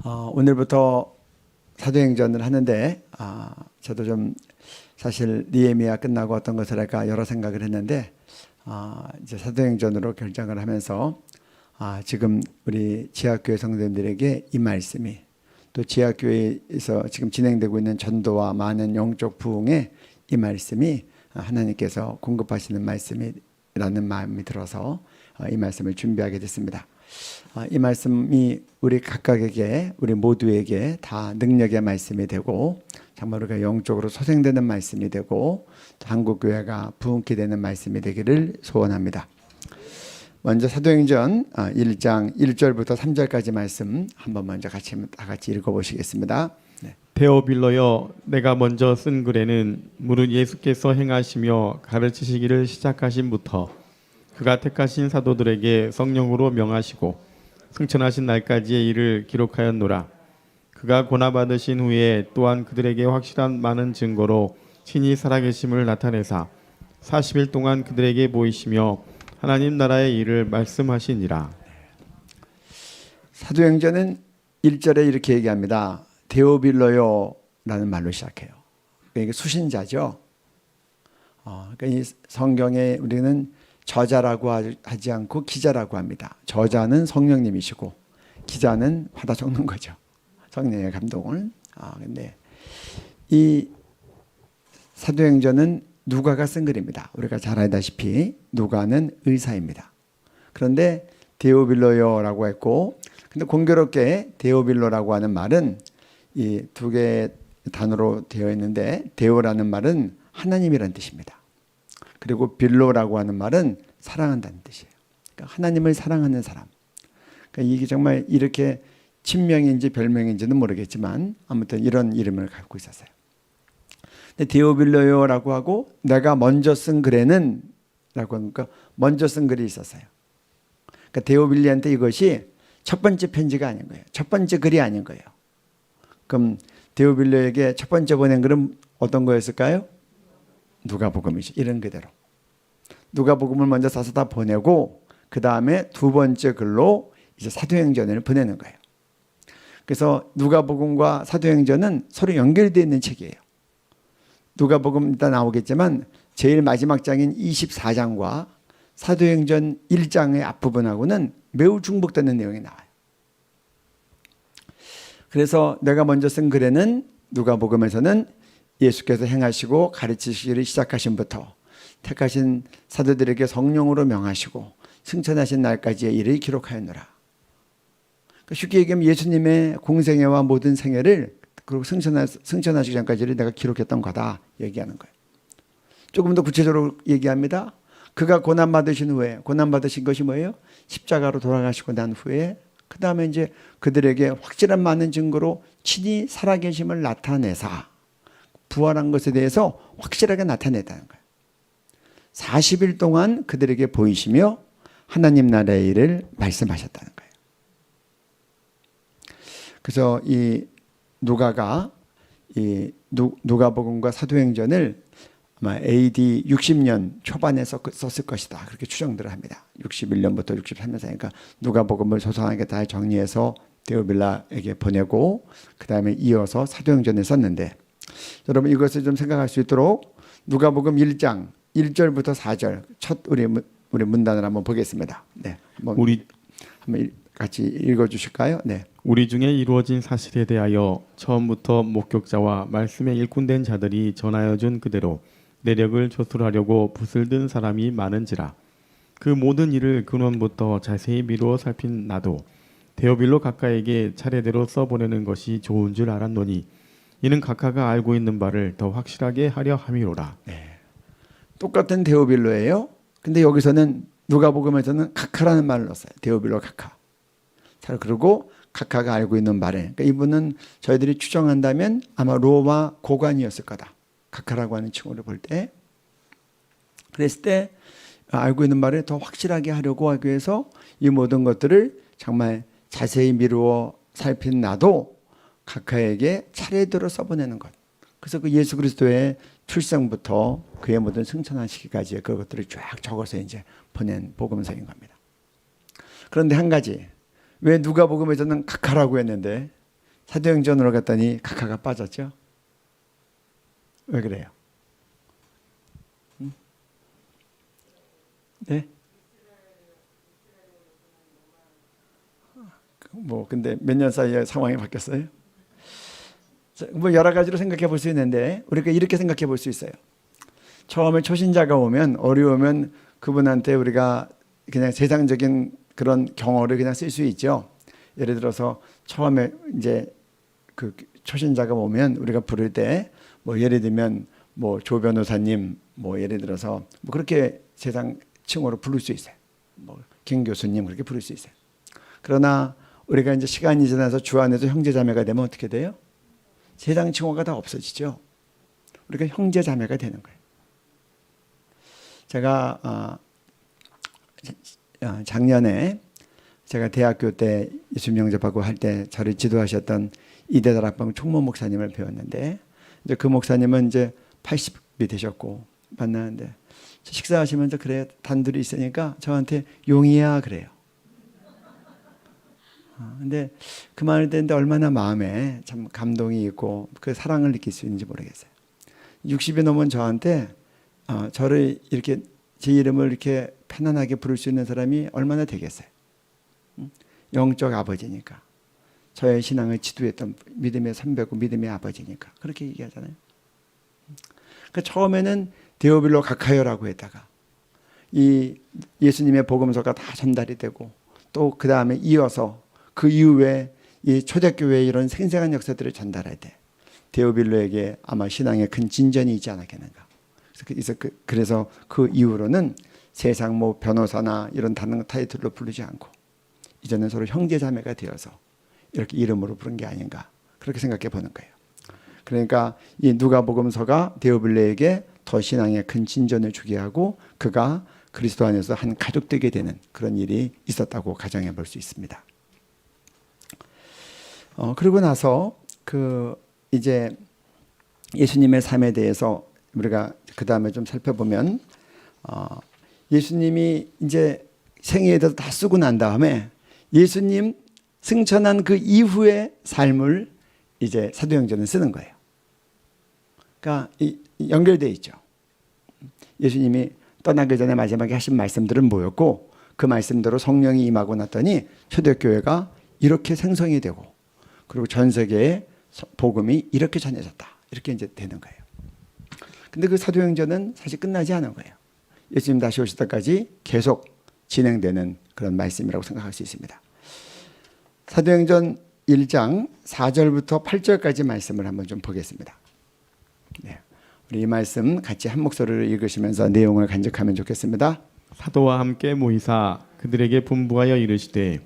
오늘부터 사도행전을 하는데 저도 좀 사실 느헤미야 끝나고 어떤 것을 할까 여러 생각을 했는데 이제 사도행전으로 결정을 하면서 지금 우리 지하교회 성도님들에게 이 말씀이 또 지하교회에서 지금 진행되고 있는 전도와 많은 영적 부흥에 이 말씀이 하나님께서 공급하시는 말씀이라는 마음이 들어서 이 말씀을 준비하게 됐습니다. 이 말씀이 우리 각각에게 우리 모두에게 다 능력의 말씀이 되고 정말 우리가 영적으로 소생되는 말씀이 되고 한국교회가 부흥케 되는 말씀이 되기를 소원합니다. 먼저 사도행전 1장 1절부터 3절까지 말씀 한번 먼저 다 같이 읽어보시겠습니다. 네. 데오빌로여, 내가 먼저 쓴 글에는 무릇 예수께서 행하시며 가르치시기를 시작하신부터 그가 택하신 사도들에게 성령으로 명하시고 승천하신 날까지의 일을 기록하였노라. 그가 고난받으신 후에 또한 그들에게 확실한 많은 증거로 친히 살아계심을 나타내사 40일 동안 그들에게 보이시며 하나님 나라의 일을 말씀하시니라. 사도행전은 1절에 이렇게 얘기합니다. 데오빌로요라는 말로 시작해요. 이게 수신자죠. 그러니까 이 성경에 우리는 저자라고 하지 않고 기자라고 합니다. 저자는 성령님이시고 기자는 받아 적는 거죠. 성령의 감동을. 근데 이 사도행전은 누가가 쓴 글입니다. 우리가 잘 알다시피 누가는 의사입니다. 그런데 데오빌로요라고 했고, 근데 공교롭게 데오빌로라고 하는 말은 이 두 개의 단어로 되어 있는데 데오라는 말은 하나님이라는 뜻입니다. 그리고 빌로라고 하는 말은 사랑한다는 뜻이에요. 그러니까 하나님을 사랑하는 사람. 그러니까 이게 정말 이렇게 친명인지 별명인지는 모르겠지만 아무튼 이런 이름을 갖고 있었어요. 근데 데오빌로요라고 하고 내가 먼저 쓴 글에는 라고 하니까 먼저 쓴 글이 있었어요. 그러니까 데오빌리한테 이것이 첫 번째 편지가 아닌 거예요. 첫 번째 글이 아닌 거예요. 그럼 데오빌로에게 첫 번째 보낸 글은 어떤 거였을까요? 누가복음이죠. 이런 그대로. 누가복음을 먼저 써서 다 보내고 그 다음에 두 번째 글로 이제 사도행전을 보내는 거예요. 그래서 누가복음과 사도행전은 서로 연결되어 있는 책이에요. 누가복음 이따 나오겠지만 제일 마지막 장인 24장과 사도행전 1장의 앞부분하고는 매우 중복되는 내용이 나와요. 그래서 내가 먼저 쓴 글에는 누가복음에서는 예수께서 행하시고 가르치시기를 시작하신부터 택하신 사도들에게 성령으로 명하시고 승천하신 날까지의 일을 기록하였노라. 쉽게 얘기하면 예수님의 공생애와 모든 생애를 그리고 승천하시기 전까지를 내가 기록했던 거다 얘기하는 거예요. 조금 더 구체적으로 얘기합니다. 그가 고난받으신 후에 고난받으신 것이 뭐예요? 십자가로 돌아가시고 난 후에 그 다음에 이제 그들에게 확실한 많은 증거로 친히 살아계심을 나타내사 부활한 것에 대해서 확실하게 나타냈다는 거예요. 40일 동안 그들에게 보이시며 하나님 나라의 일을 말씀하셨다는 거예요. 그래서 이 누가가 이 누가복음과 사도행전을 아마 AD 60년 초반에 썼을 것이다. 그렇게 추정들을 합니다. 61년부터 63년 사이니까 누가복음을 소소하게 다 정리해서 데오빌라에게 보내고 그 다음에 이어서 사도행전을 썼는데 여러분 이것을 좀 생각할 수 있도록 누가복음 1장 1절부터 4절 첫 우리 문단을 한번 보겠습니다. 네, 한번 같이 읽어주실까요? 네. 우리 중에 이루어진 사실에 대하여 처음부터 목격자와 말씀에 일꾼된 자들이 전하여 준 그대로 내력을 조술하려고 붓을 든 사람이 많은지라. 그 모든 일을 근원부터 자세히 미루어 살핀 나도 데오빌로 각하에게 차례대로 써보내는 것이 좋은 줄 알았노니 이는 각하가 알고 있는 바를 더 확실하게 하려 함이로라. 네. 똑같은 데오빌로예요. 근데 여기서는 누가복음에서는 각하라는 말을 넣었어요. 데오빌로 각하. 자, 그리고 각하가 알고 있는 바를. 그러니까 이분은 저희들이 추정한다면 아마 로마 고관이었을 거다. 각하라고 하는 칭호를 볼 때. 그랬을 때 알고 있는 바를 더 확실하게 하려고 하기 위해서 이 모든 것들을 정말 자세히 미루어 살핀 나도 각하에게 차례대로 써보내는 것. 그래서 그 예수 그리스도의 출생부터 그의 모든 승천하시기까지의 그것들을 쫙 적어서 이제 보낸 복음서인 겁니다. 그런데 한 가지, 왜 누가복음에서는 각하라고 했는데 사도행전으로 갔더니 각하가 빠졌죠. 왜 그래요? 네? 뭐 근데 몇 년 사이에 상황이 바뀌었어요? 뭐 여러 가지로 생각해 볼 수 있는데 우리가 이렇게 생각해 볼 수 있어요. 처음에 초신자가 오면 어려우면 그분한테 우리가 그냥 세상적인 그런 경어를 그냥 쓸 수 있죠. 예를 들어서 처음에 이제 그 초신자가 오면 우리가 부를 때 뭐 예를 들면 뭐 조 변호사님 뭐 예를 들어서 뭐 그렇게 세상 칭호로 부를 수 있어요. 뭐 김 교수님 그렇게 부를 수 있어요. 그러나 우리가 이제 시간이 지나서 주 안에서 형제자매가 되면 어떻게 돼요? 세상 칭호가 다 없어지죠. 우리가 형제자매가 되는 거예요. 제가 작년에 제가 대학교 때 예수님 영접하고 할 때 저를 지도하셨던 이대다락방 총무 목사님을 배웠는데 이제 그 목사님은 이제 80이 되셨고 만나는데 식사하시면서 그래 단둘이 있으니까 저한테 용이야 그래요. 근데 그 말을 듣는데 얼마나 마음에 참 감동이 있고 그 사랑을 느낄 수 있는지 모르겠어요. 60이 넘은 저한테 저를 이렇게 제 이름을 이렇게 편안하게 부를 수 있는 사람이 얼마나 되겠어요. 영적 아버지니까. 저의 신앙을 지도했던 믿음의 선배고 믿음의 아버지니까. 그렇게 얘기하잖아요. 그러니까 처음에는 데오빌로 각하여라고 했다가 이 예수님의 복음서가 다 전달이 되고 또 그 다음에 이어서 그 이후에 이 초대교회의 이런 생생한 역사들을 전달할 때 데오빌로에게 아마 신앙의 큰 진전이 있지 않았겠는가. 그래서 그 이후로는 세상 뭐 변호사나 이런 다른 타이틀로 부르지 않고 이제는 서로 형제자매가 되어서 이렇게 이름으로 부른 게 아닌가 그렇게 생각해 보는 거예요. 그러니까 이 누가복음서가 데오빌로에게 더 신앙의 큰 진전을 주게 하고 그가 그리스도 안에서 한 가족 되게 되는 그런 일이 있었다고 가정해 볼 수 있습니다. 그러고 나서 이제 예수님의 삶에 대해서 우리가 그 다음에 좀 살펴보면 예수님이 이제 생애에 대해서 다 쓰고 난 다음에 예수님 승천한 그 이후의 삶을 이제 사도행전은 쓰는 거예요. 그러니까 연결되어 있죠. 예수님이 떠나기 전에 마지막에 하신 말씀들은 뭐였고 그 말씀대로 성령이 임하고 났더니 초대교회가 이렇게 생성이 되고 그리고 전 세계에 복음이 이렇게 전해졌다. 이렇게 이제 되는 거예요. 근데 그 사도행전은 사실 끝나지 않은 거예요. 예수님 다시 오실 때까지 계속 진행되는 그런 말씀이라고 생각할 수 있습니다. 사도행전 1장 4절부터 8절까지 말씀을 한번 좀 보겠습니다. 네. 우리 이 말씀 같이 한 목소리를 읽으시면서 내용을 간직하면 좋겠습니다. 사도와 함께 모이사 그들에게 분부하여 이르시되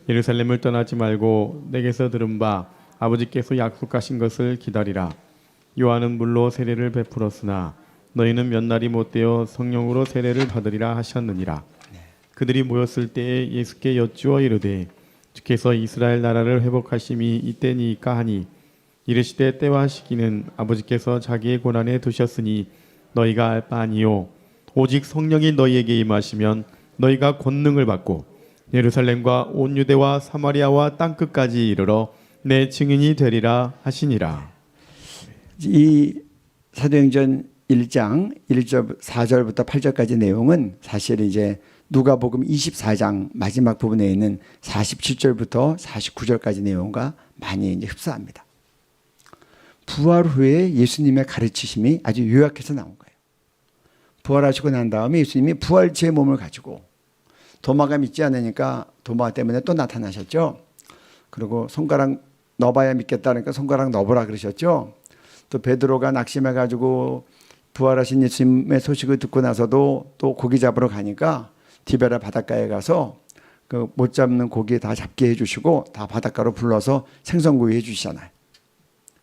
예루살렘을 떠나지 말고 내게서 들은 바 아버지께서 약속하신 것을 기다리라. 요한은 물로 세례를 베풀었으나 너희는 몇 날이 못되어 성령으로 세례를 받으리라 하셨느니라. 그들이 모였을 때에 예수께 여쭈어 이르되 주께서 이스라엘 나라를 회복하심이 이때니까 하니 이르시되 때와 시기는 아버지께서 자기의 고난에 두셨으니 너희가 알 바 아니요 오직 성령이 너희에게 임하시면 너희가 권능을 받고 예루살렘과 온 유대와 사마리아와 땅끝까지 이르러 내 증인이 되리라 하시니라. 이 사도행전 1장 1절 4절부터 8절까지 내용은 사실 이제 누가복음 24장 마지막 부분에 있는 47절부터 49절까지 내용과 많이 이제 흡사합니다. 부활 후에 예수님의 가르치심이 아주 요약해서 나온 거예요. 부활하시고 난 다음에 예수님이 부활체의 몸을 가지고 도마가 믿지 않으니까 도마 때문에 또 나타나셨죠. 그리고 손가락 넣어봐야 믿겠다 그러니까 손가락 넣어보라 그러셨죠. 또 베드로가 낙심해가지고 부활하신 예수님의 소식을 듣고 나서도 또 고기 잡으러 가니까 디베라 바닷가에 가서 그 못 잡는 고기 다 잡게 해주시고 다 바닷가로 불러서 생선구이 해주시잖아요.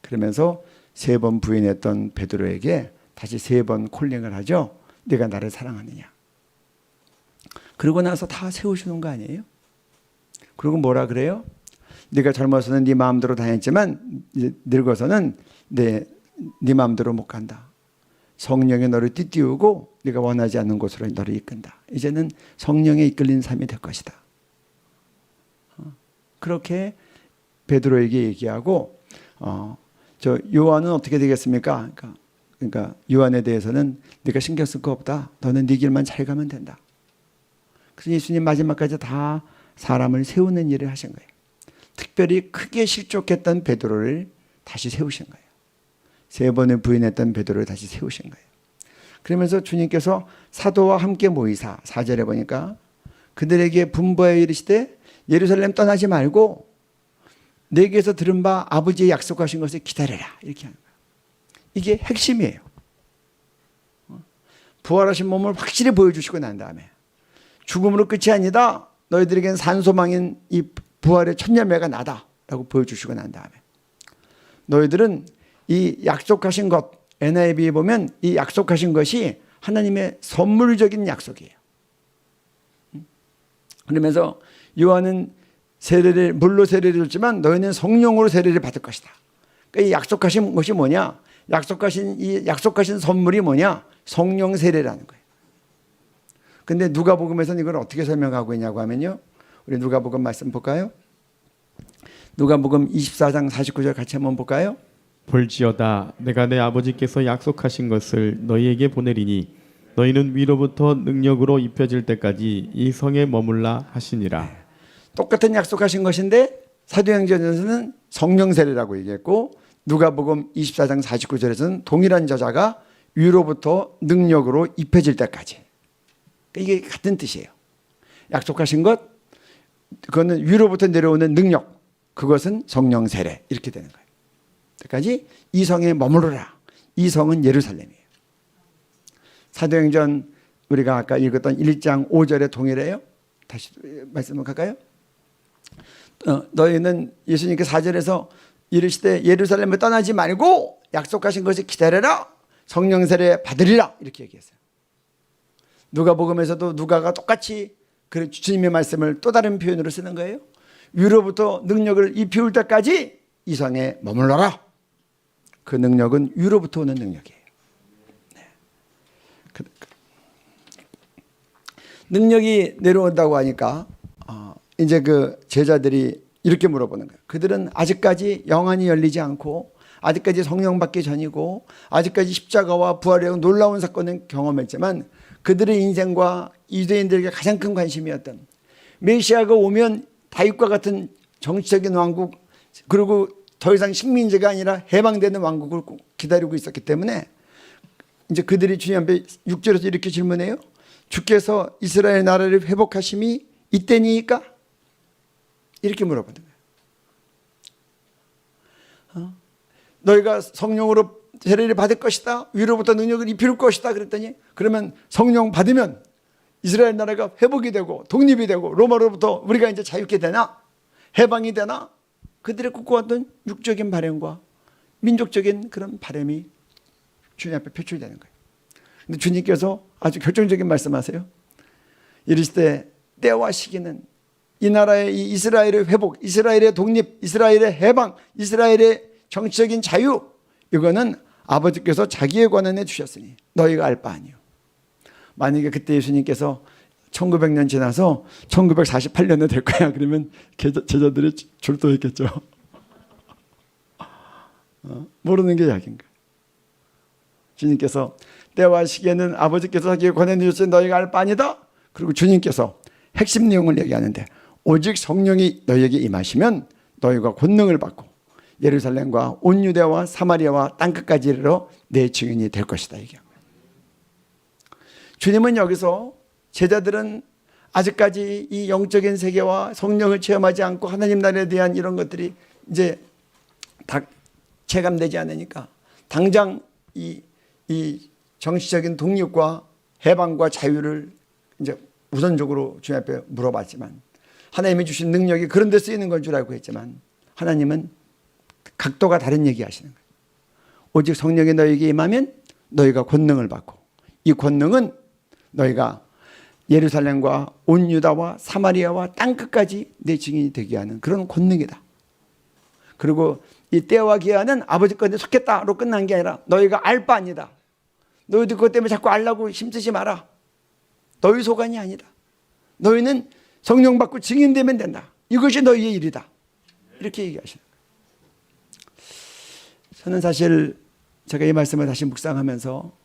그러면서 3번 부인했던 베드로에게 다시 3번 콜링을 하죠. 네가 나를 사랑하느냐. 그러고 나서 다 세우시는 거 아니에요? 그리고 뭐라 그래요? 네가 젊어서는 네 마음대로 다녔지만 늙어서는 네 마음대로 못 간다. 성령이 너를 띠띠우고 네가 원하지 않는 곳으로 너를 이끈다. 이제는 성령에 이끌린 삶이 될 것이다. 그렇게 베드로에게 얘기하고 저 요한은 어떻게 되겠습니까? 그러니까 요한에 대해서는 네가 신경 쓸 거 없다. 너는 네 길만 잘 가면 된다. 그래서 예수님 마지막까지 다 사람을 세우는 일을 하신 거예요. 특별히 크게 실족했던 베드로를 다시 세우신 거예요. 3번을 부인했던 베드로를 다시 세우신 거예요. 그러면서 주님께서 사도와 함께 모이사 4절에 보니까 그들에게 분부하여 이르시되 예루살렘 떠나지 말고 내게서 들은 바 아버지의 약속하신 것을 기다려라. 이렇게 하는 거예요. 이게 핵심이에요. 부활하신 몸을 확실히 보여주시고 난 다음에 죽음으로 끝이 아니다. 너희들에게는 산소망인 이 부활의 첫 열매가 나다 라고 보여주시고 난 다음에 너희들은 이 약속하신 것, NIV에 보면 이 약속하신 것이 하나님의 선물적인 약속이에요. 그러면서 요한은 세례를 물로 세례를 줬지만 너희는 성령으로 세례를 받을 것이다. 그러니까 이 약속하신 것이 뭐냐? 약속하신 선물이 뭐냐? 성령 세례라는 거예요. 근데 누가복음에서는 이걸 어떻게 설명하고 있냐고 하면요. 우리 누가복음 말씀 볼까요? 누가복음 24장 49절 같이 한번 볼까요? 볼지어다 내가 내 아버지께서 약속하신 것을 너희에게 보내리니 너희는 위로부터 능력으로 입혀질 때까지 이 성에 머물라 하시니라. 똑같은 약속하신 것인데 사도행전에서는 성령 세례라고 얘기했고 누가복음 24장 49절에서는 동일한 저자가 위로부터 능력으로 입혀질 때까지. 이게 같은 뜻이에요. 약속하신 것, 그거는 위로부터 내려오는 능력, 그것은 성령 세례 이렇게 되는 거예요. 때까지 이 성에 머무르라. 이 성은 예루살렘이에요. 사도행전 우리가 아까 읽었던 1장 5절에 동일해요. 다시 말씀을 갈까요? 너희는 예수님께 4절에서 이르시되 예루살렘을 떠나지 말고 약속하신 것을 기다려라. 성령 세례 받으리라. 이렇게 얘기했어요. 누가복음에서도 누가가 똑같이 주님의 말씀을 또 다른 표현으로 쓰는 거예요. 위로부터 능력을 입히울 때까지 이 성에 머물러라. 그 능력은 위로부터 오는 능력이에요. 네. 능력이 내려온다고 하니까 이제 그 제자들이 이렇게 물어보는 거예요. 그들은 아직까지 영안이 열리지 않고 아직까지 성령 받기 전이고 아직까지 십자가와 부활의 놀라운 사건을 경험했지만 그들의 인생과 유대인들에게 가장 큰 관심이었던 메시아가 오면 다윗과 같은 정치적인 왕국 그리고 더 이상 식민지가 아니라 해방되는 왕국을 기다리고 있었기 때문에 이제 그들이 주님 앞에 6절에서 이렇게 질문해요. 주께서 이스라엘 나라를 회복하심이 이때니까? 이렇게 물어보는 거예요. 너희가 성령으로 세례를 받을 것이다. 위로부터 능력을 입힐 것이다. 그랬더니 그러면 성령 받으면 이스라엘 나라가 회복이 되고 독립이 되고 로마로부터 우리가 이제 자유케 되나? 해방이 되나? 그들의 꿈꿔왔던 육적인 바람과 민족적인 그런 바람이 주님 앞에 표출되는 거예요. 근데 주님께서 아주 결정적인 말씀하세요. 이르시되 때와 시기는 이 나라의 이 이스라엘의 회복, 이스라엘의 독립, 이스라엘의 해방, 이스라엘의 정치적인 자유, 이거는 아버지께서 자기의 권한에 주셨으니 너희가 알 바 아니요. 만약에 그때 예수님께서 1900년 지나서 1948년에 될 거야 그러면 제자들이 졸도했겠죠. 모르는 게 약인 거야. 주님께서 때와 시기에는 아버지께서 자기의 권한에 주셨으니 너희가 알 바 아니다. 그리고 주님께서 핵심 내용을 얘기하는데 오직 성령이 너희에게 임하시면 너희가 권능을 받고 예루살렘과 온 유대와 사마리아와 땅끝까지 이르러 내 증인이 될 것이다. 얘기한 거예요. 주님은 여기서 제자들은 아직까지 이 영적인 세계와 성령을 체험하지 않고 하나님 나라에 대한 이런 것들이 이제 다 체감되지 않으니까 당장 이 정치적인 독립과 해방과 자유를 이제 우선적으로 주님 앞에 물어봤지만 하나님이 주신 능력이 그런 데 쓰이는 건 줄 알고 했지만 하나님은 각도가 다른 얘기 하시는 거예요. 오직 성령이 너희에게 임하면 너희가 권능을 받고 이 권능은 너희가 예루살렘과 온 유다와 사마리아와 땅끝까지 내 증인이 되게 하는 그런 권능이다. 그리고 이 때와 기한은 아버지 건데 속했다로 끝난 게 아니라 너희가 알 바 아니다. 너희들 그것 때문에 자꾸 알라고 힘쓰지 마라. 너희 소관이 아니다. 너희는 성령 받고 증인되면 된다. 이것이 너희의 일이다. 이렇게 얘기하시는 거예요. 저는 사실 제가 이 말씀을 다시 묵상하면서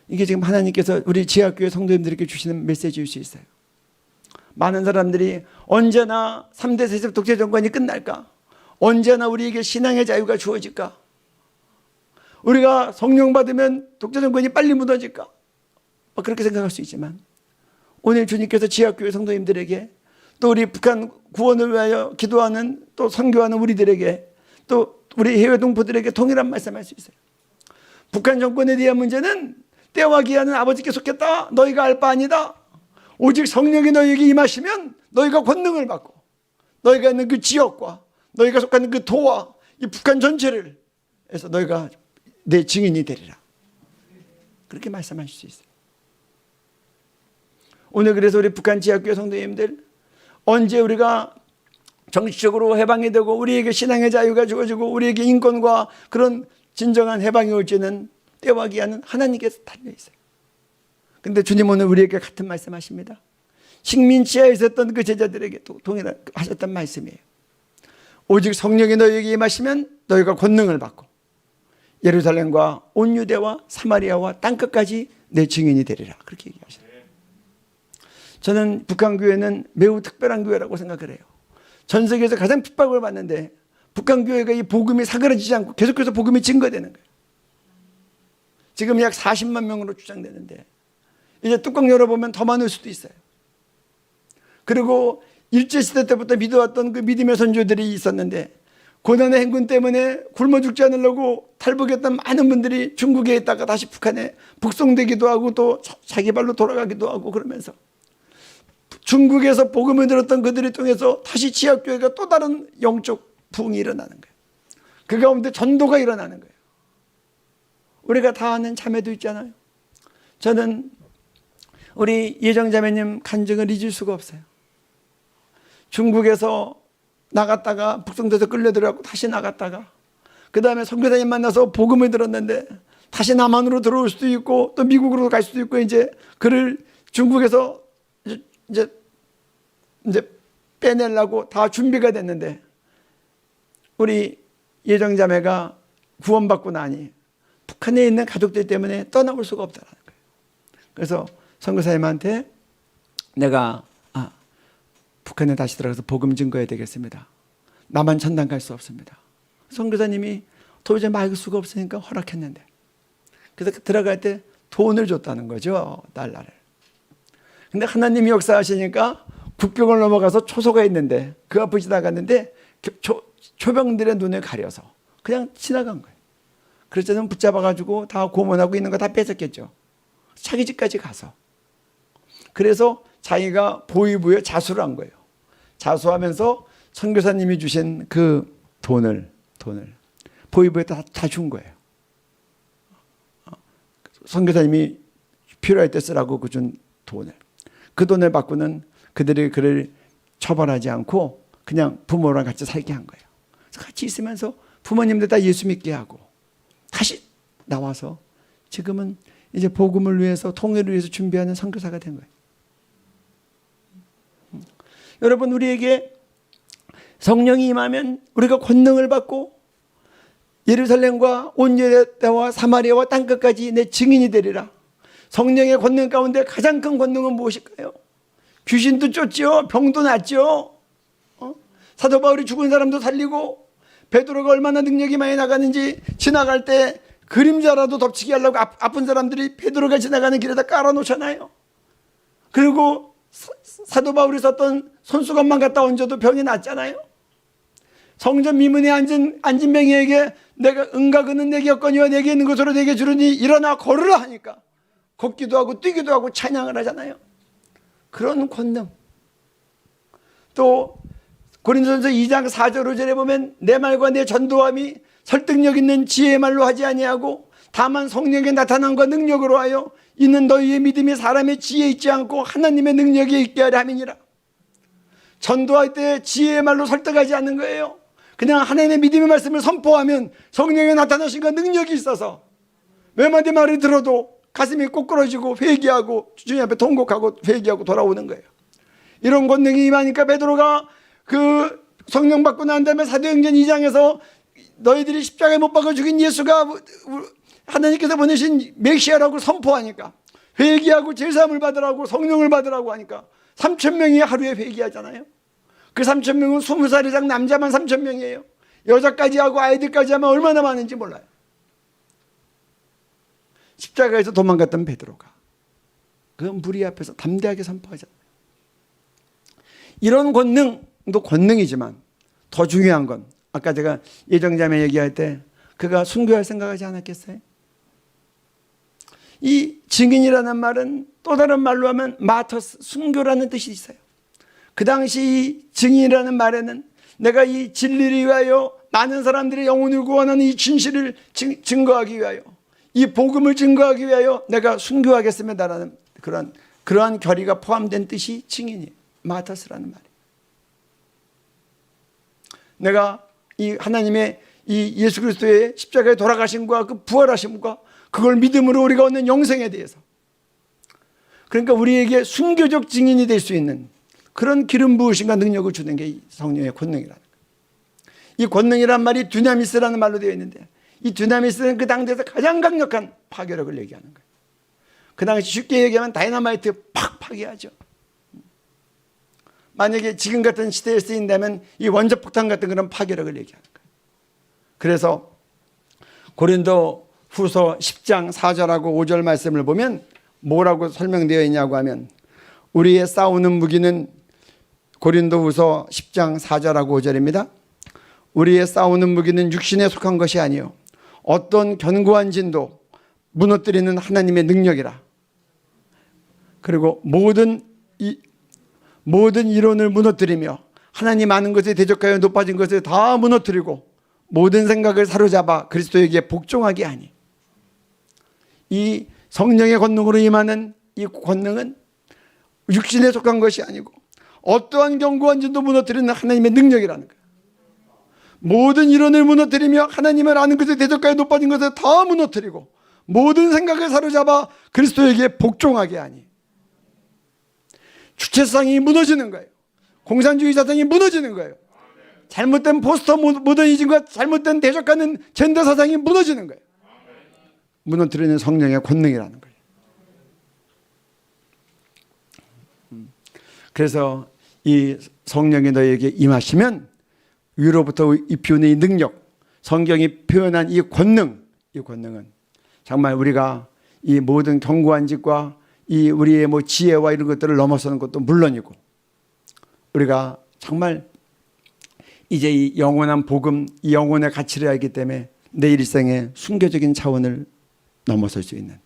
이게 지금 하나님께서 우리 지하교회 성도님들에게 주시는 메시지일 수 있어요. 많은 사람들이 언제나 3대 세습 독재 정권이 끝날까? 언제나 우리에게 신앙의 자유가 주어질까? 우리가 성령 받으면 독재 정권이 빨리 무너질까? 그렇게 생각할 수 있지만 오늘 주님께서 지하교회 성도님들에게 또 우리 북한 구원을 위하여 기도하는 또 선교하는 우리들에게 또 우리 해외 동포들에게 동일한 말씀할 수 있어요. 북한 정권에 대한 문제는 때와 기한은 아버지께 속했다. 너희가 알 바 아니다. 오직 성령이 너희에게 임하시면 너희가 권능을 받고 너희가 있는 그 지역과 너희가 속하는 그 도와 이 북한 전체를 해서 너희가 내 증인이 되리라. 그렇게 말씀하실 수 있어요. 오늘 그래서 우리 북한 지하교회 성도님들 언제 우리가 정치적으로 해방이 되고 우리에게 신앙의 자유가 주어지고 우리에게 인권과 그런 진정한 해방이 올지는 때와 기한은 하나님께서 달려있어요. 근데 주님 오늘 우리에게 같은 말씀하십니다. 식민지하에 있었던 그 제자들에게 동일한 하셨던 말씀이에요. 오직 성령이 너희에게 임하시면 너희가 권능을 받고 예루살렘과 온 유대와 사마리아와 땅끝까지 내 증인이 되리라. 그렇게 얘기하셨어요. 저는 북한 교회는 매우 특별한 교회라고 생각을 해요. 전 세계에서 가장 핍박을 받는데 북한 교회가 이 복음이 사그라지지 않고 계속해서 복음이 증거되는 거예요. 지금 약 40만 명으로 추정되는데 이제 뚜껑 열어보면 더 많을 수도 있어요. 그리고 일제시대 때부터 믿어왔던 그 믿음의 선조들이 있었는데 고난의 행군 때문에 굶어 죽지 않으려고 탈북했던 많은 분들이 중국에 있다가 다시 북한에 북송되기도 하고 또 자기 발로 돌아가기도 하고 그러면서 중국에서 복음을 들었던 그들을 통해서 다시 지하교회가 또 다른 영적 부흥이 일어나는 거예요. 그 가운데 전도가 일어나는 거예요. 우리가 다 아는 자매도 있잖아요. 저는 우리 예정자매님 간증을 잊을 수가 없어요. 중국에서 나갔다가 북송돼서 끌려들어가고 다시 나갔다가 그 다음에 선교사님 만나서 복음을 들었는데 다시 남한으로 들어올 수도 있고 또 미국으로 갈 수도 있고 이제 그를 중국에서 이제 빼내려고 다 준비가 됐는데 우리 예정자매가 구원받고 나니 북한에 있는 가족들 때문에 떠나올 수가 없다는 거예요. 그래서 선교사님한테 내가 북한에 다시 들어가서 복음 증거해야 되겠습니다. 나만 천당 갈 수 없습니다. 선교사님이 도저히 막을 수가 없으니까 허락했는데 그래서 들어갈 때 돈을 줬다는 거죠. 달러를. 근데 하나님이 역사하시니까 국경을 넘어가서 초소가 있는데 그 앞을 지나갔는데 초병들의 눈을 가려서 그냥 지나간 거예요. 그래서 저는 붙잡아가지고 다 고문하고 있는 거 다 뺏었겠죠. 자기 집까지 가서. 그래서 자기가 보위부에 자수를 한 거예요. 자수하면서 선교사님이 주신 그 돈을 보위부에 다 준 거예요. 선교사님이 필요할 때 쓰라고 준 돈을. 그 돈을 받고는 그들이 그를 처벌하지 않고 그냥 부모랑 같이 살게 한 거예요. 그래서 같이 있으면서 부모님들 다 예수 믿게 하고 다시 나와서 지금은 이제 복음을 위해서 통일을 위해서 준비하는 선교사가 된 거예요. 여러분 우리에게 성령이 임하면 우리가 권능을 받고 예루살렘과 온 유대와 사마리아와 땅끝까지 내 증인이 되리라. 성령의 권능 가운데 가장 큰 권능은 무엇일까요? 귀신도 쫓죠. 병도 낫죠. 사도 바울이 죽은 사람도 살리고 베드로가 얼마나 능력이 많이 나가는지 지나갈 때 그림자라도 덮치게 하려고 아픈 사람들이 베드로가 지나가는 길에다 깔아놓잖아요. 그리고 사도 바울이 썼던 손수건만 갖다 얹어도 병이 낫잖아요. 성전 미문에 앉은 뱅이에게 내가 은과 금은 내게 없거니와 내게 있는 것으로 내게 주르니 일어나 걸으라 하니까 걷기도 하고 뛰기도 하고 찬양을 하잖아요. 그런 권능. 또 고린도전서 2장 4절 5절에 보면 내 말과 내 전도함이 설득력 있는 지혜의 말로 하지 아니하고 다만 성령의 나타남과 능력으로 하여 이는 너희의 믿음이 사람의 지혜에 있지 않고 하나님의 능력에 있게 하려 함이니라. 전도할 때 지혜의 말로 설득하지 않는 거예요. 그냥 하나님의 믿음의 말씀을 선포하면 성령의 나타나신과 능력이 있어서 몇 말을 들어도 가슴이 꼬꾸러지고 회개하고 주님 앞에 통곡하고 회개하고 돌아오는 거예요. 이런 권능이 임하니까 베드로가 그 성령 받고 난 다음에 사도행전 2장에서 너희들이 십자가에 못 박아 죽인 예수가 하나님께서 보내신 메시아라고 선포하니까 회개하고 제사함을 받으라고 성령을 받으라고 하니까 3,000명이 하루에 회개하잖아요. 그 3,000명은 20살 이상 남자만 3,000명이에요. 여자까지 하고 아이들까지 하면 얼마나 많은지 몰라요. 십자가에서 도망갔던 베드로가 그 무리 앞에서 담대하게 선포하잖아요. 이런 권능도 권능이지만 더 중요한 건 아까 제가 예정자매 얘기할 때 그가 순교할 생각하지 않았겠어요? 이 증인이라는 말은 또 다른 말로 하면 마터스, 순교라는 뜻이 있어요. 그 당시 이 증인이라는 말에는 내가 이 진리를 위하여 많은 사람들의 영혼을 구원하는 이 진실을 증거하기 위하여 이 복음을 증거하기 위하여 내가 순교하겠습니다라는 그러한 결의가 포함된 뜻이 증인이에요. 마터스라는 말이에요. 내가 이 하나님의 이 예수 그리스도의 십자가에 돌아가심과 그 부활하심과 그걸 믿음으로 우리가 얻는 영생에 대해서, 그러니까 우리에게 순교적 증인이 될 수 있는 그런 기름 부으심과 능력을 주는 게 이 성령의 권능이라는 거예요. 이 권능이란 말이 두나미스라는 말로 되어 있는데 이 두나미스는 그 당대에서 가장 강력한 파괴력을 얘기하는 거예요. 그 당시 쉽게 얘기하면 다이너마이트 팍 파괴하죠. 만약에 지금 같은 시대에 쓰인다면 이 원자폭탄 같은 그런 파괴력을 얘기하는 거예요. 그래서 고린도 후서 10장 4절하고 5절 말씀을 보면 뭐라고 설명되어 있냐고 하면 우리의 싸우는 무기는 고린도 후서 10장 4절하고 5절입니다. 우리의 싸우는 무기는 육신에 속한 것이 아니요 어떤 견고한 진도 무너뜨리는 하나님의 능력이라. 그리고 모든 이론을 무너뜨리며 하나님 아는 것에 대적하여 높아진 것을 다 무너뜨리고 모든 생각을 사로잡아 그리스도에게 복종하게 하니. 이 성령의 권능으로 임하는 이 권능은 육신에 속한 것이 아니고 어떠한 견고한 진도 무너뜨리는 하나님의 능력이라는 거예요. 모든 이론을 무너뜨리며 하나님을 아는 것에 대적하여 높아진 것을 다 무너뜨리고 모든 생각을 사로잡아 그리스도에게 복종하게 하니. 주체성이 무너지는 거예요. 공산주의 사상이 무너지는 거예요. 잘못된 포스터 모더니즘과 잘못된 대적하는 젠더 사상이 무너지는 거예요. 무너뜨리는 성령의 권능이라는 거예요. 그래서 이 성령이 너희에게 임하시면 위로부터 입히는 이 능력, 성경이 표현한 이 권능은 정말 우리가 이 모든 견고한 짓과 이 우리의 뭐 지혜와 이런 것들을 넘어서는 것도 물론이고 우리가 정말 이제 이 영원한 복음, 이 영혼의 가치를 알기 때문에 내 일생의 순교적인 차원을 넘어설 수 있는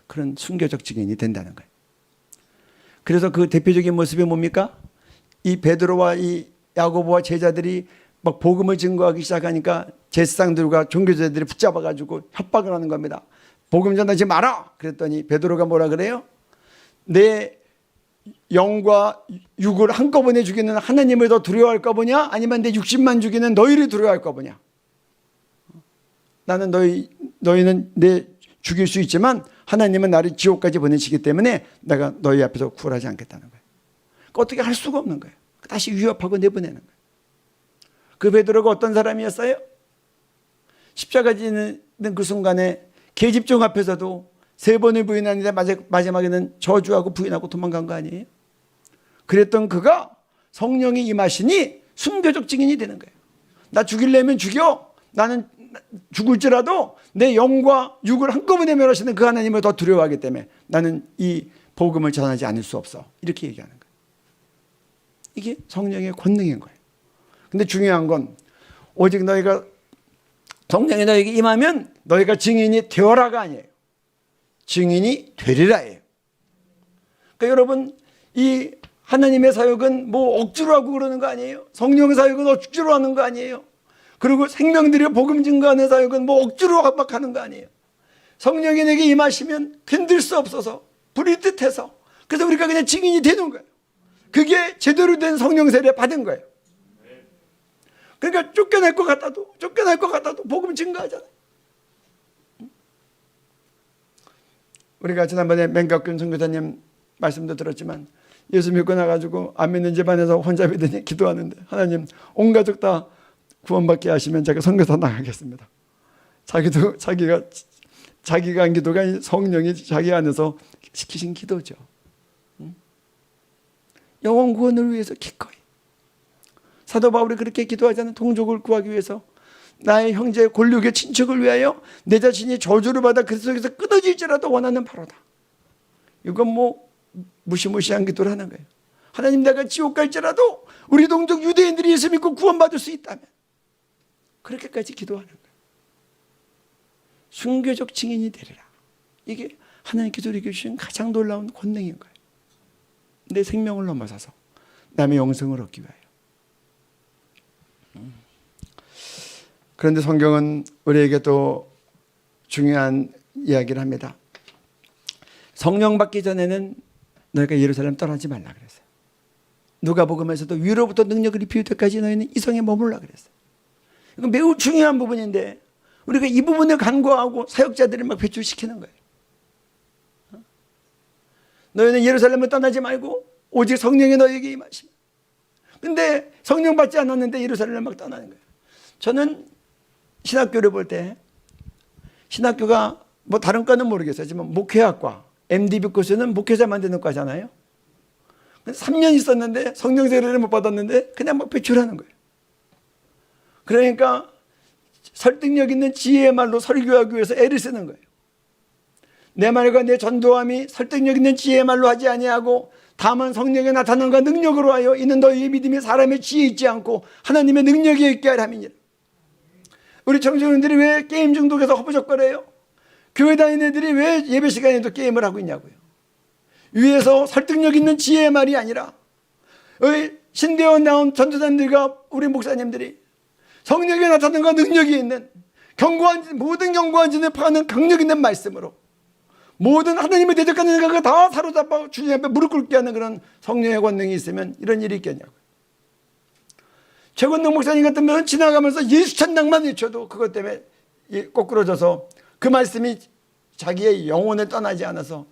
그런 순교적 증인이 된다는 거예요. 그래서 그 대표적인 모습이 뭡니까? 이 베드로와 이 야고보와 제자들이 막 복음을 증거하기 시작하니까 제사장들과 종교제들이 붙잡아가지고 협박을 하는 겁니다. 복음 전하지 마라. 그랬더니 베드로가 뭐라 그래요? 내 영과 육을 한꺼번에 죽이는 하나님을 더 두려워할까 보냐? 아니면 내 육신만 죽이는 너희를 두려워할까 보냐? 나는 너희는 내 죽일 수 있지만 하나님은 나를 지옥까지 보내시기 때문에 내가 너희 앞에서 굴하지 않겠다는 거예요. 어떻게 할 수가 없는 거예요. 다시 위협하고 내보내는 거예요. 그 베드로가 어떤 사람이었어요? 십자가 지는 그 순간에 계집종 앞에서도 3번을 부인하는데 마지막에는 저주하고 부인하고 도망간 거 아니에요? 그랬던 그가 성령이 임하시니 순교적 증인이 되는 거예요. 나 죽이려면 죽여. 나는 죽을지라도 내 영과 육을 한꺼번에 멸하시는 그 하나님을 더 두려워하기 때문에 나는 이 복음을 전하지 않을 수 없어. 이렇게 얘기하는 거예요. 이게 성령의 권능인 거예요. 근데 중요한 건 오직 너희가 성령이 너희에게 임하면 너희가 증인이 되어라가 아니에요. 증인이 되리라예요. 그러니까 여러분 이 하나님의 사역은 뭐 억지로 하고 그러는 거 아니에요. 성령 사역은 억지로 하는 거 아니에요. 그리고 생명들의 복음 증거하는 사역은 뭐 억지로 합박하는 거 아니에요. 성령이 내게 임하시면 견딜 수 없어서 불이 뜻해서 그래서 우리가 그냥 증인이 되는 거예요. 그게 제대로 된 성령 세례 받은 거예요. 그러니까 쫓겨날 것 같아도 복음 증거하잖아요. 우리가 지난번에 맹각균 선교사님 말씀도 들었지만 예수 믿고 나가지고 안 믿는 집안에서 혼자 믿으니 기도하는데 하나님 온 가족 다 구원받게 하시면 제가 선교사 나가겠습니다. 자기가 한 기도가 성령이 자기 안에서 시키신 기도죠. 영혼 구원을 위해서 기꺼이. 사도 바울이 그렇게 기도하잖아요. 동족을 구하기 위해서. 나의 형제 골육의 친척을 위하여 내 자신이 저주를 받아 그리스도에서 끊어질지라도 원하는 바로다. 이건 뭐 무시무시한 기도를 하는 거예요. 하나님, 내가 지옥 갈지라도 우리 동족 유대인들이 예수 믿고 구원받을 수 있다면, 그렇게까지 기도하는 거예요. 순교적 증인이 되리라. 이게 하나님께서 우리에게 주신 가장 놀라운 권능인 거예요. 내 생명을 넘어서서 남의 영생을 얻기 위하여. 그런데 성경은 우리에게 또 중요한 이야기를 합니다. 성령 받기 전에는 너희가 예루살렘 떠나지 말라 그랬어요. 누가복음에서도 위로부터 능력을 입힐 때까지 너희는 이 성에 머물라 그랬어요. 이건 매우 중요한 부분인데 우리가 이 부분을 간과하고 사역자들을 막 배출시키는 거예요. 너희는 예루살렘을 떠나지 말고 오직 성령이 너희에게 임하시면. 근데 성령 받지 않았는데 예루살렘을 막 떠나는 거예요. 저는 신학교를 볼 때, 신학교가 뭐 다른 과는 모르겠어요. 하지만 목회학과, MDB 코스는 목회자 만드는 과잖아요. 3년 있었는데 성령 세례를 못 받았는데 그냥 막 배출하는 거예요. 그러니까 설득력 있는 지혜의 말로 설교하기 위해서 애를 쓰는 거예요. 내 말과 내 전도함이 설득력 있는 지혜의 말로 하지 아니하고 다만 성령의 나타남과 능력으로 하여 이는 너희의 믿음이 사람의 지혜에 있지 않고 하나님의 능력에 있게 하려 함이니라. 우리 청소년들이 왜 게임 중독에서 허부적거려요? 교회 다니는 애들이 왜 예배 시간에도 게임을 하고 있냐고요. 위에서 설득력 있는 지혜의 말이 아니라 신대원 나온 전도사님들과 우리 목사님들이 성령의 나타남과 능력이 있는 모든 견고한 진을 파는 강력 있는 말씀으로 모든 하나님의 대적하는 생각을 다 사로잡아 주님 앞에 무릎 꿇게 하는 그런 성령의 권능이 있으면 이런 일이 있겠냐고요. 최건동 목사님 같으면 지나가면서 예수 찬양만 외쳐도 그것 때문에 꼬꾸러져서 그 말씀이 자기의 영혼을 떠나지 않아서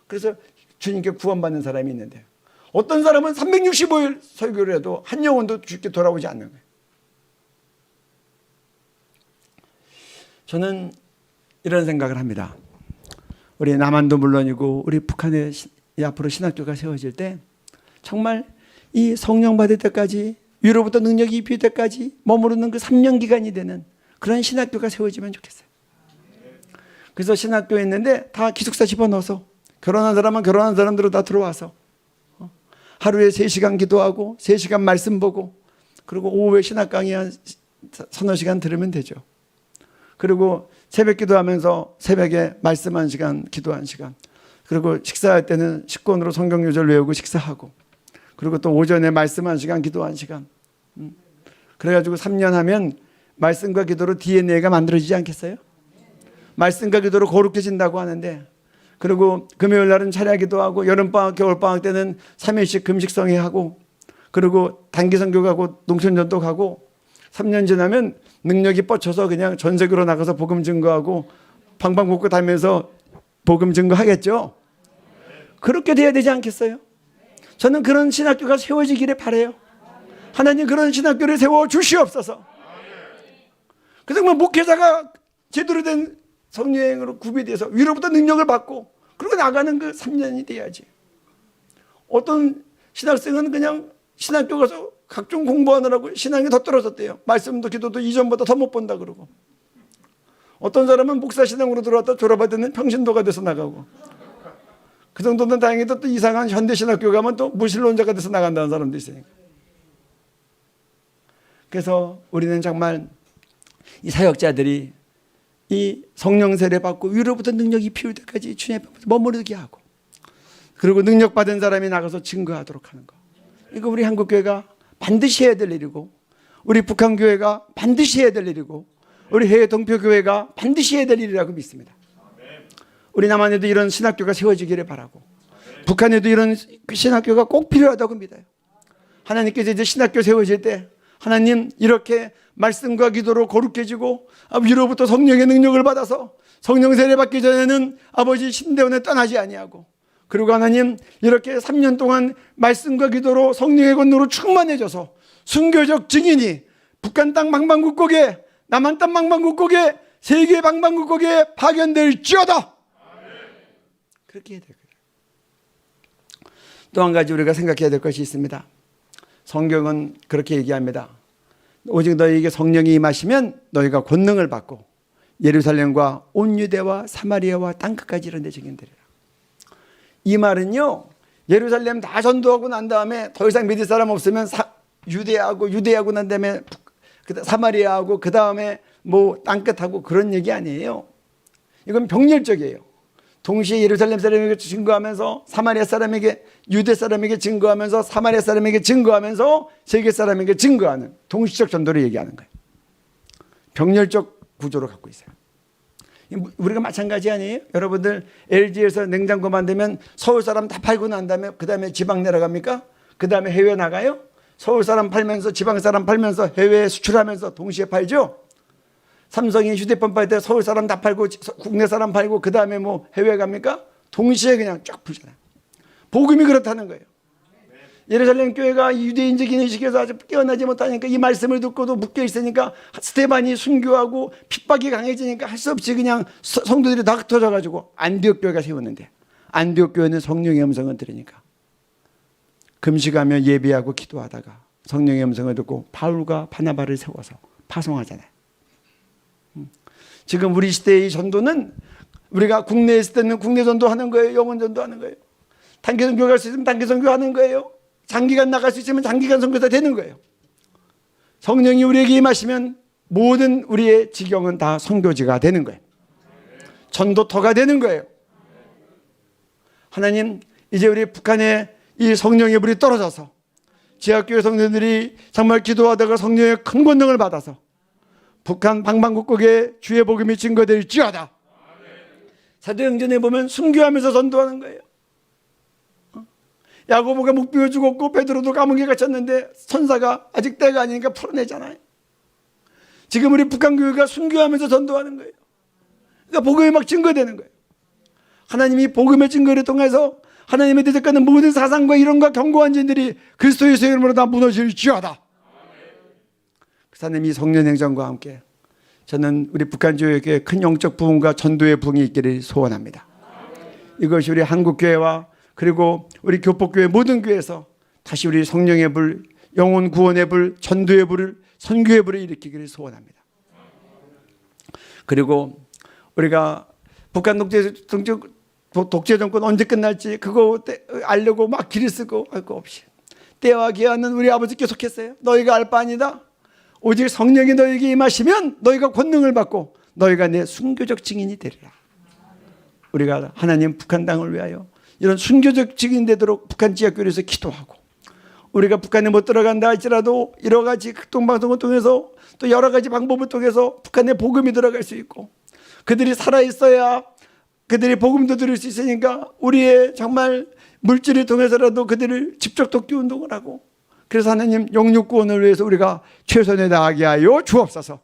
그래서 주님께 구원받는 사람이 있는데 어떤 사람은 365일 설교를 해도 한 영혼도 주께 돌아오지 않는 거예요. 저는 이런 생각을 합니다. 우리 남한도 물론이고 우리 북한에 앞으로 신학교가 세워질 때 정말 이 성령 받을 때까지 위로부터 능력이 입힐 때까지 머무르는 그 3년 기간이 되는 그런 신학교가 세워지면 좋겠어요. 그래서 신학교에 있는데 다 기숙사 집어넣어서 결혼한 사람은 결혼한 사람들로 다 들어와서 하루에 3시간 기도하고 3시간 말씀 보고 그리고 오후에 신학 강의 한 서너 시간 들으면 되죠. 그리고 새벽 기도하면서 새벽에 말씀 1시간, 기도 1시간. 그리고 식사할 때는 식권으로 성경 요절 외우고 식사하고. 그리고 또 오전에 말씀 1시간, 기도 1시간. 그래가지고 3년 하면 말씀과 기도로 DNA가 만들어지지 않겠어요? 말씀과 기도로 거룩해진다고 하는데 그리고 금요일 날은 차례 기도하고 여름방학, 겨울방학 때는 3일씩 금식성회 하고 그리고 단기 선교 가고 농촌전도 가고 3년 지나면 능력이 뻗쳐서 그냥 전 세계로 나가서 복음 증거하고 방방곡곡 다니면서 복음 증거하겠죠. 그렇게 돼야 되지 않겠어요? 저는 그런 신학교가 세워지기를 바라요. 하나님 그런 신학교를 세워 주시옵소서. 그래서 정말 목회자가 제대로 된 성령으로 구비돼서 위로부터 능력을 받고 그리고 나가는 그 3년이 돼야지. 어떤 신학생은 그냥 신학교 가서 각종 공부하느라고 신앙이 더 떨어졌대요. 말씀도 기도도 이전보다 더 못 본다 그러고. 어떤 사람은 목사 신앙으로 들어왔다 졸업하더니 평신도가 돼서 나가고. 그 정도는 다행히도 또 이상한 현대신학교 가면 또 무신론자가 돼서 나간다는 사람도 있으니까. 그래서 우리는 정말 이 사역자들이 이 성령 세례 받고 위로부터 능력이 피울 때까지 주님 앞에 머무르게 하고 그리고 능력 받은 사람이 나가서 증거하도록 하는 거. 이거 우리 한국교회가 반드시 해야 될 일이고 우리 북한교회가 반드시 해야 될 일이고 우리 해외 동표교회가 반드시 해야 될 일이라고 믿습니다. 우리 남한에도 이런 신학교가 세워지기를 바라고 북한에도 이런 신학교가 꼭 필요하다고 믿어요. 하나님께서 이제 신학교 세워질 때 하나님 이렇게 말씀과 기도로 거룩해지고 위로부터 성령의 능력을 받아서 성령 세례 받기 전에는 아버지 신대원에 떠나지 아니하고 그리고 하나님 이렇게 3년 동안 말씀과 기도로 성령의 권능으로 충만해져서 순교적 증인이 북한 땅 방방곡곡에, 남한 땅 방방곡곡에, 세계 방방곡곡에 파견될지어다. 그렇게 해야 돼요. 또 한 가지 우리가 생각해야 될 것이 있습니다. 성경은 그렇게 얘기합니다. 오직 너희에게 성령이 임하시면 너희가 권능을 받고 예루살렘과 온 유대와 사마리아와 땅끝까지 이런 데 증인되리라. 이 말은요, 예루살렘 다 전도하고 난 다음에 더 이상 믿을 사람 없으면 유대하고 난 다음에 사마리아하고 그 다음에 뭐 땅끝하고 그런 얘기 아니에요. 이건 병렬적이에요. 동시에 예루살렘 사람에게 증거하면서 사마리아 사람에게, 유대 사람에게 증거하면서 사마리아 사람에게 증거하면서 세계 사람에게 증거하는 동시적 전도를 얘기하는 거예요. 병렬적 구조를 갖고 있어요. 우리가 마찬가지 아니에요? 여러분들 LG에서 냉장고 만들면 서울 사람 다 팔고 난 다음에 그 다음에 지방 내려갑니까? 그 다음에 해외 나가요? 서울 사람 팔면서 지방 사람 팔면서 해외에 수출하면서 동시에 팔죠? 삼성이 휴대폰 팔 때 서울 사람 다 팔고 국내 사람 팔고 그 다음에 뭐 해외 갑니까? 동시에 그냥 쫙 풀잖아요. 복음이 그렇다는 거예요. 예루살렘 교회가 유대인적인 의식에서 아주 깨어나지 못하니까 이 말씀을 듣고도 묶여 있으니까 스데반이 순교하고 핍박이 강해지니까 할 수 없이 그냥 성도들이 다 흩어져가지고 안디옥 교회가 세웠는데, 안디옥 교회는 성령의 음성을 들으니까 금식하며 예배하고 기도하다가 성령의 음성을 듣고 바울과 바나바를 세워서 파송하잖아요. 지금 우리 시대의 전도는 우리가 국내에 있을 때는 국내 전도하는 거예요. 영혼 전도하는 거예요. 단기 선교 갈 수 있으면 단기 선교하는 거예요. 장기간 나갈 수 있으면 장기간 선교사 되는 거예요. 성령이 우리에게 임하시면 모든 우리의 지경은 다 선교지가 되는 거예요. 전도터가 되는 거예요. 하나님, 이제 우리 북한에 이 성령의 불이 떨어져서 지하교회 성도들이 정말 기도하다가 성령의 큰 권능을 받아서 북한 방방곡곡에 주의 복음이 증거될지어다. 사도행전에 보면 순교하면서 전도하는 거예요. 야고보가 묵비어 죽었고 베드로도 감옥에 갇혔는데 천사가 아직 때가 아니니까 풀어내잖아요. 지금 우리 북한 교회가 순교하면서 전도하는 거예요. 그러니까 복음이 막 증거되는 거예요. 하나님이 복음의 증거를 통해서 하나님의 대적하는 모든 사상과 이론과 경고한 진들이 그리스도 예수의 이름으로 다 무너질지어다. 하나님, 이 성령 행정과 함께 저는 우리 북한 교회에 큰 영적 부흥과 전도의 부흥이 있기를 소원합니다. 이것이 우리 한국교회와 그리고 우리 교폭교회 모든 교회에서 다시 우리 성령의 불, 영혼 구원의 불, 전도의 불을, 선교의 불을 일으키기를 소원합니다. 그리고 우리가 북한 독재 정권 언제 끝날지 그거 알려고 막 길을 쓰고 할 거 없이 때와 기한은 우리 아버지 계속했어요. 너희가 알 바 아니다. 오직 성령이 너희에게 임하시면 너희가 권능을 받고 너희가 내 순교적 증인이 되리라. 우리가 하나님 북한 땅을 위하여 이런 순교적 증인 되도록 북한 지역교회에서 기도하고, 우리가 북한에 못 들어간다 할지라도 여러 가지 극동방송을 통해서 또 여러 가지 방법을 통해서 북한에 복음이 들어갈 수 있고, 그들이 살아있어야 그들이 복음도 들을 수 있으니까 우리의 정말 물질을 통해서라도 그들을 직접 돕기 운동을 하고, 그래서 하나님 영육구원을 위해서 우리가 최선을 다하게 하여 주옵소서.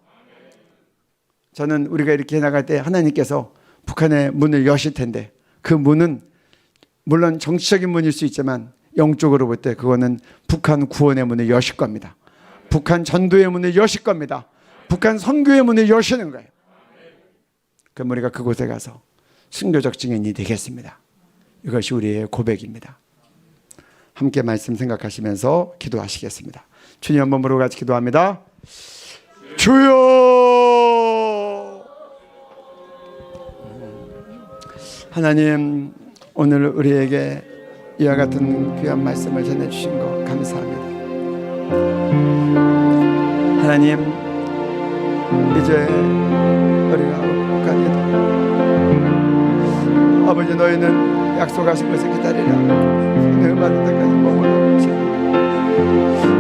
저는 우리가 이렇게 나갈 때 하나님께서 북한의 문을 여실 텐데, 그 문은 물론 정치적인 문일 수 있지만 영적으로 볼 때 그거는 북한 구원의 문을 여실 겁니다. 북한 전도의 문을 여실 겁니다. 북한 선교의 문을 여시는 거예요. 그럼 우리가 그곳에 가서 순교적 증인이 되겠습니다. 이것이 우리의 고백입니다. 함께 말씀 생각하시면서 기도하시겠습니다. 주님 한 번으로 같이 기도합니다. 주여! 하나님, 오늘 우리에게 이와 같은 귀한 말씀을 전해주신 것 감사합니다. 하나님, 이제 우리가 북한에 아버지, 너희는 약속하신 것을 기다리라. 내가 받을 때까지 머물러 계시라.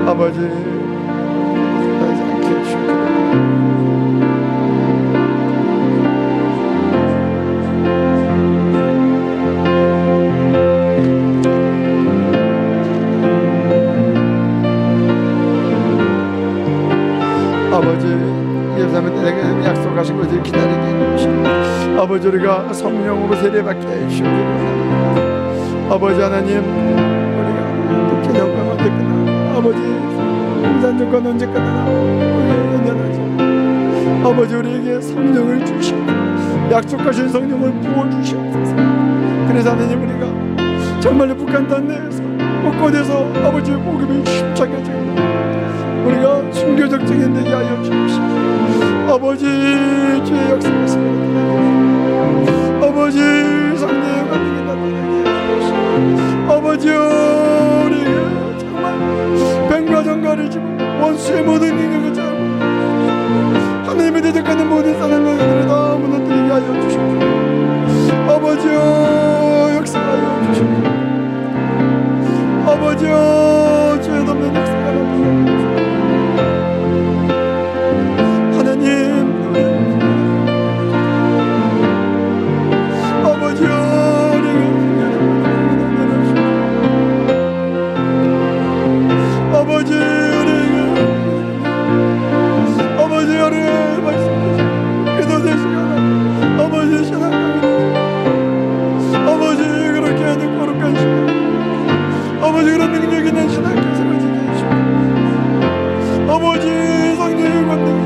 아버지, 하지 않게 해주시옵소서. 아버지, 예수님은 내게 약속하신 것을 기다리게 해주시옵소서. 아버지, 우리가 성령으로 세례받게 해주시옵소서. 아버지 하나님, 우리가 독재 정권 언제 끝나? 아버지, 공산 정권 언제 끝나? 아버지 우리에게 성령을 주시고 약속하신 성령을 부어주시옵소서. 그래서 하나님 우리가 정말로 북한 땅 내에서 곳곳에서 아버지의 복음이 힘차게 전하고 우리가 순교적적인 되게 하여 주옵시고 아버지 주의 역사하십니다. 아버지 성령의 관능이 나타나게 하옵시고 아버지여 우리에게 정말 뱀과 정갈을 집어 원수의 모든 능력을 잡고 하나님의 대적하는 모든 사랑과 은혜를 다 무너뜨리게 하여 주시옵소서. 아버지여 역사하여 주시옵소서. 아버지여 죄 없는 역사가 나타나게 하나님 아버지여 아버지 아버지를 말씀하시고 기도될 시간 아버지 신앙 아버지 그렇게 하는 거룩한 신앙 아버지 그런 능력 있는 신앙 세워지게 해주시고 아버지 성령의 권능이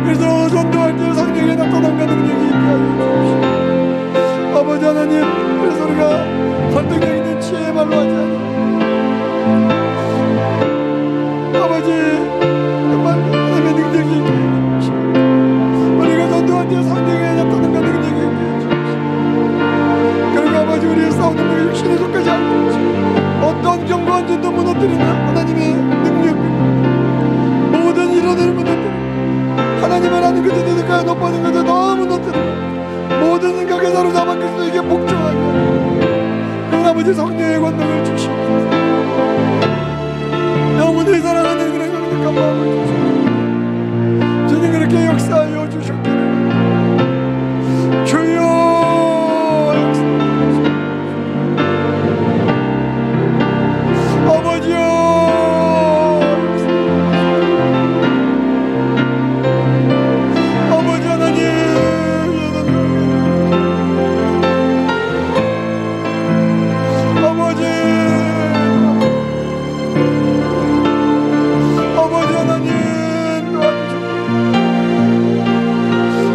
그래서 전도할 때 성령의 나타남과 능력이 있게 하여 주시고 아버지 하나님 그래서 우리가 설득력 있는 지혜의 말로 하지 않고 아버지 정말 하나님의 능력이 있게 해주시고 우리가 전도할 때 성령의 나타남과 능력이 있게 해주시고 그리고 아버지 우리의 싸우는 것이 육신에 속하지 않고 어떤 견고한 전도 무너뜨리는 하나님의 능력 모든 일원을 무너뜨리고 하나님을 아는 것에 대해서 높아진 것에 다 무너뜨리고 모든 생각에 사로잡아 그리스도에게 복종하게 그런 아버지 성령의 권능을 주시옵소서. 영원히 사랑하는 그런 강력한 마음을 주시옵소서. 주님 그렇게 역사하여 주셨기를 주여 아버지여 아버지 하나님 아버지 아버지 하나님 도와주시옵소서.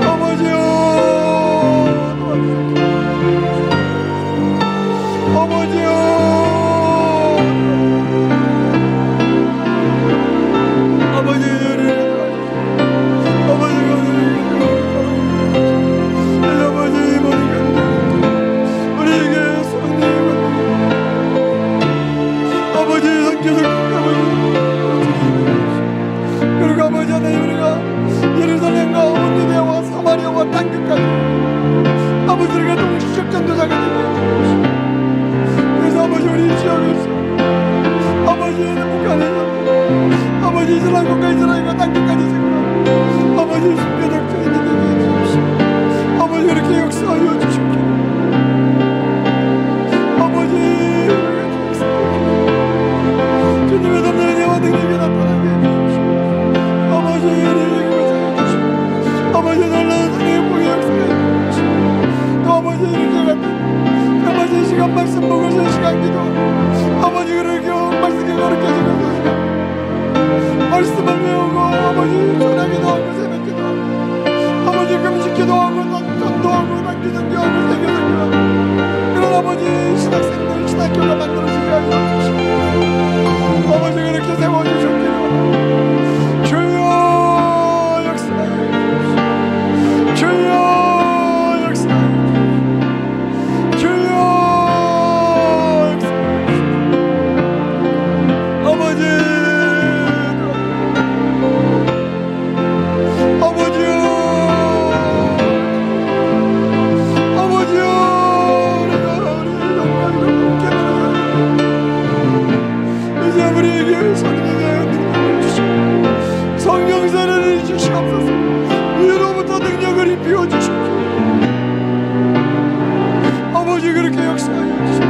아버지여 도와주시옵소서. 아버지여 그리고 아버지 하나님 우리가 예루살렘과 온 유대와 사마리아와 땅끝까지 아버지 우리가 동시적 전도자가 되게 해주시옵소서. 그래서 아버지 우리 지역에서 아버지는 북한에서 아버지 이스라엘 국가 이스라엘과 땅끝까지 생각 아버지 순교적 주인이 되게 해주시옵소서. 아버지 그렇게 역사하여 주시옵소서. 아버지 주님의 넘는 은혜와 능력이 나타나게 해주시옵소서. 아버지 우리에게 해주시옵소서. 아버지 놀라운 성령의 복의 역사에 해주시옵소서. 또 아버지 이렇게 같은 아버지 시간 말씀 먹으신 시간 기도 아버지 그렇게 말씀이 가르쳐주고 말씀을 배우고 아버지 전하기도 하고 새벽기도 하고 아버지 금식기도 하고 전도하고 단기전교하고 세계전교하고 그런 아버지 신학생들 신학교가 만들어지게 하여 주시고 아버지 그렇게 세워주셨기를 주여 역사하여 주시옵소서. 주여 역사하여 주시옵소서. 주여 역사하여 주시옵소서. 아버지 우리에게 성령의 능력을 주시고 성령사를 주시옵소서. 위로부터 능력을 입히어 주시고 아버지 그렇게 역사하여 주시고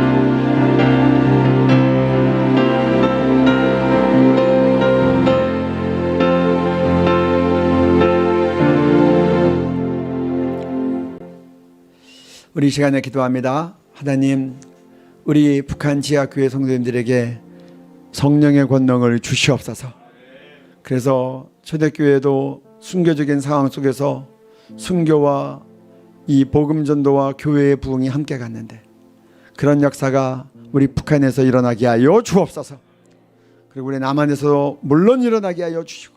우리 이 시간에 기도합니다. 하나님 우리 북한 지하교회 성도님들에게 성령의 권능을 주시옵소서. 그래서 초대교회도 순교적인 상황 속에서 순교와 이 복음 전도와 교회의 부흥이 함께 갔는데 그런 역사가 우리 북한에서 일어나게 하여 주옵소서. 그리고 우리 남한에서 물론 일어나게 하여 주시고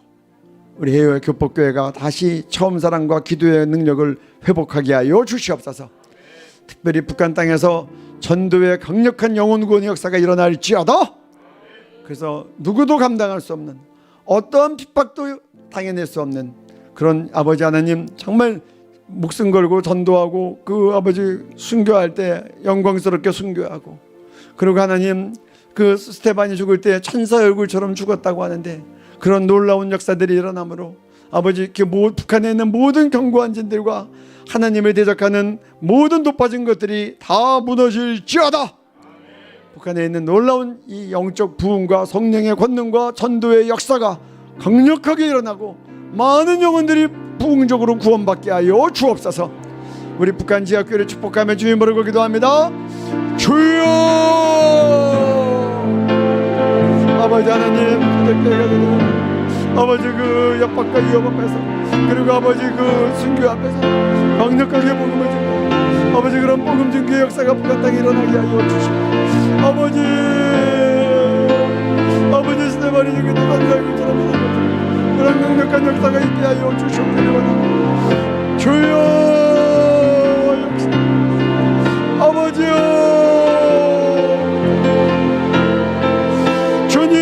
우리 해외 교법교회가 다시 처음 사랑과 기도의 능력을 회복하게 하여 주시옵소서. 특별히 북한 땅에서 전도의 강력한 영혼 구원의 역사가 일어날지어다. 그래서 누구도 감당할 수 없는 어떠한 핍박도 당해낼 수 없는 그런 아버지 하나님 정말 목숨 걸고 전도하고 그 아버지 순교할 때 영광스럽게 순교하고 그리고 하나님 그 스테반이 죽을 때 천사 얼굴처럼 죽었다고 하는데 그런 놀라운 역사들이 일어나므로 아버지 북한에 있는 모든 견고한 진들과 하나님을 대적하는 모든 높아진 것들이 다 무너질지어다. 북한에 있는 놀라운 이 영적 부흥과 성령의 권능과 전도의 역사가 강력하게 일어나고 많은 영혼들이 부흥적으로 구원받게 하여 주옵소서. 우리 북한 지하교회를 축복하며 주님 부르고 기도합니다. 주여 아버지 하나님 아버지 그 협박과 위협 앞에서 그리고 아버지 그 순교 앞에서 강력하게 복음을 전고 아버지 그런 복음 전교의 역사가 북한 땅에 일어나게 하여 주시고 아버지 스테반이 그때 단사일처럼 그런 강력한 역사가 있게 하여 주시옵기를 원합니다. 주여 역사 아버지여 주님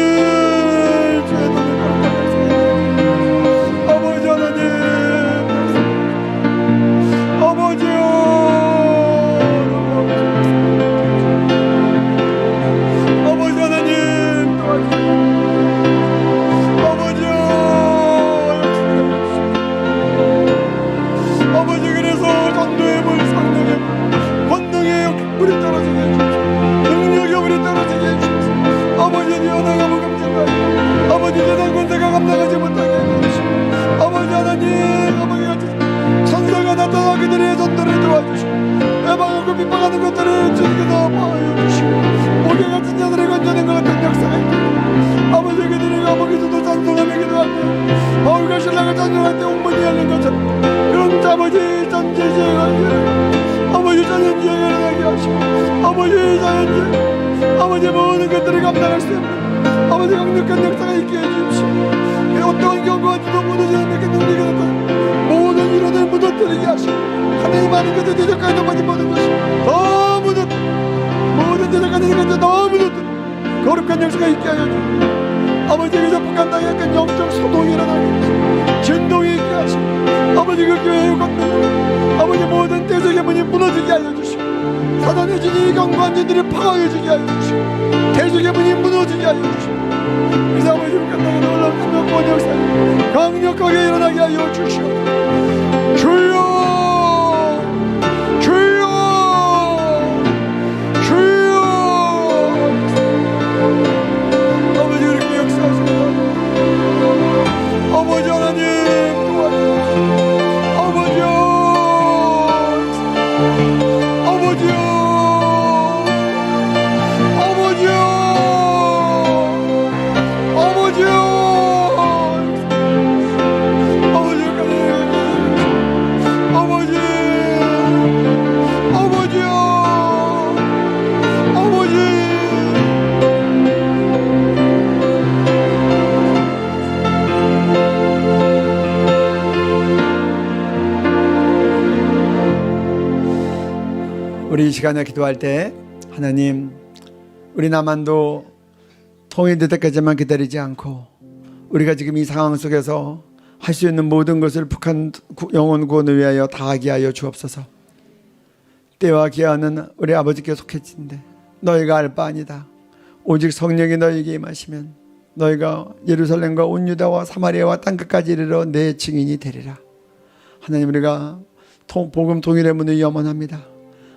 주의 돈을 거룩한 아버지 하나님 아버지여 아버지 하나님 도와주시옵소서. 아버지여 아버지 그래서 전도의 물 성령의 권능의 물이 떨어지게 해주십시오. 능력의 물이 떨어지게 해주십시오. 아버지 연하가 무감증하여 아버지 대단 권세가 감당하지 못하게 해주십시오. 아버지 하나님 아버지 같이 천사가 나타나 그들의 전도를 도와주시고 해방하고 핍박하는 것들을 주님께서 보호해 주시고 목에 같은 자들의 건져낸 것 같은 역사가 있고 아버지 그들이 감옥에서도 찬송하며 기도하며 바울과 신랑을 찬송할 때 옥문이 열린 것처럼 그런 아버지 전지지혜가 아버지 전현지혜가 일어나게 하시고 아버지 자연지 아버지 모든 것들을 감당할 수 없는 아버지 강력한 역사가 있게 해주십시오. 어떠한 경고한지도 무너지는 게 능력이 나타나 모든 이론을 무너뜨리게 하시고 하나님 많은 것을 대적하는 것만이 모든 것이 더 무너뜨려 모든 대적하는 것들 더 무너뜨려 거룩한 역사가 있게 하여 주시고 아버지 그저 북한 땅에 약간 영적 소동이 일어나게 하시고 진동이 있게 하시고 아버지 그 교회의 권능 아버지 모든 대적의 문이 무너지게 하여 주시고 사단의 진이 견고한 진들을 파괴해주게 하여 주시고 대적의 문이 무너지게 하여 주시고 그래서 아버지 북한 땅에 놀라운 강력한 역사 강력하게 일어나게 하여 주시오. 주여 주여 주여 아버지 그렇게 역사하시고 아버지 하나님 도와주시오. 아버지여 아버지여 우리 이 시간에 기도할 때 하나님 우리 남한도 통일될 때까지만 기다리지 않고 우리가 지금 이 상황 속에서 할 수 있는 모든 것을 북한 영혼 구원을 위하여 다하게 하여 주옵소서. 때와 기한은 우리 아버지께 속했는데 너희가 알 바 아니다. 오직 성령이 너희에게 임하시면 너희가 예루살렘과 온 유다와 사마리아와 땅끝까지 이르러 내 증인이 되리라. 하나님 우리가 복음 통일의 문을 염원합니다.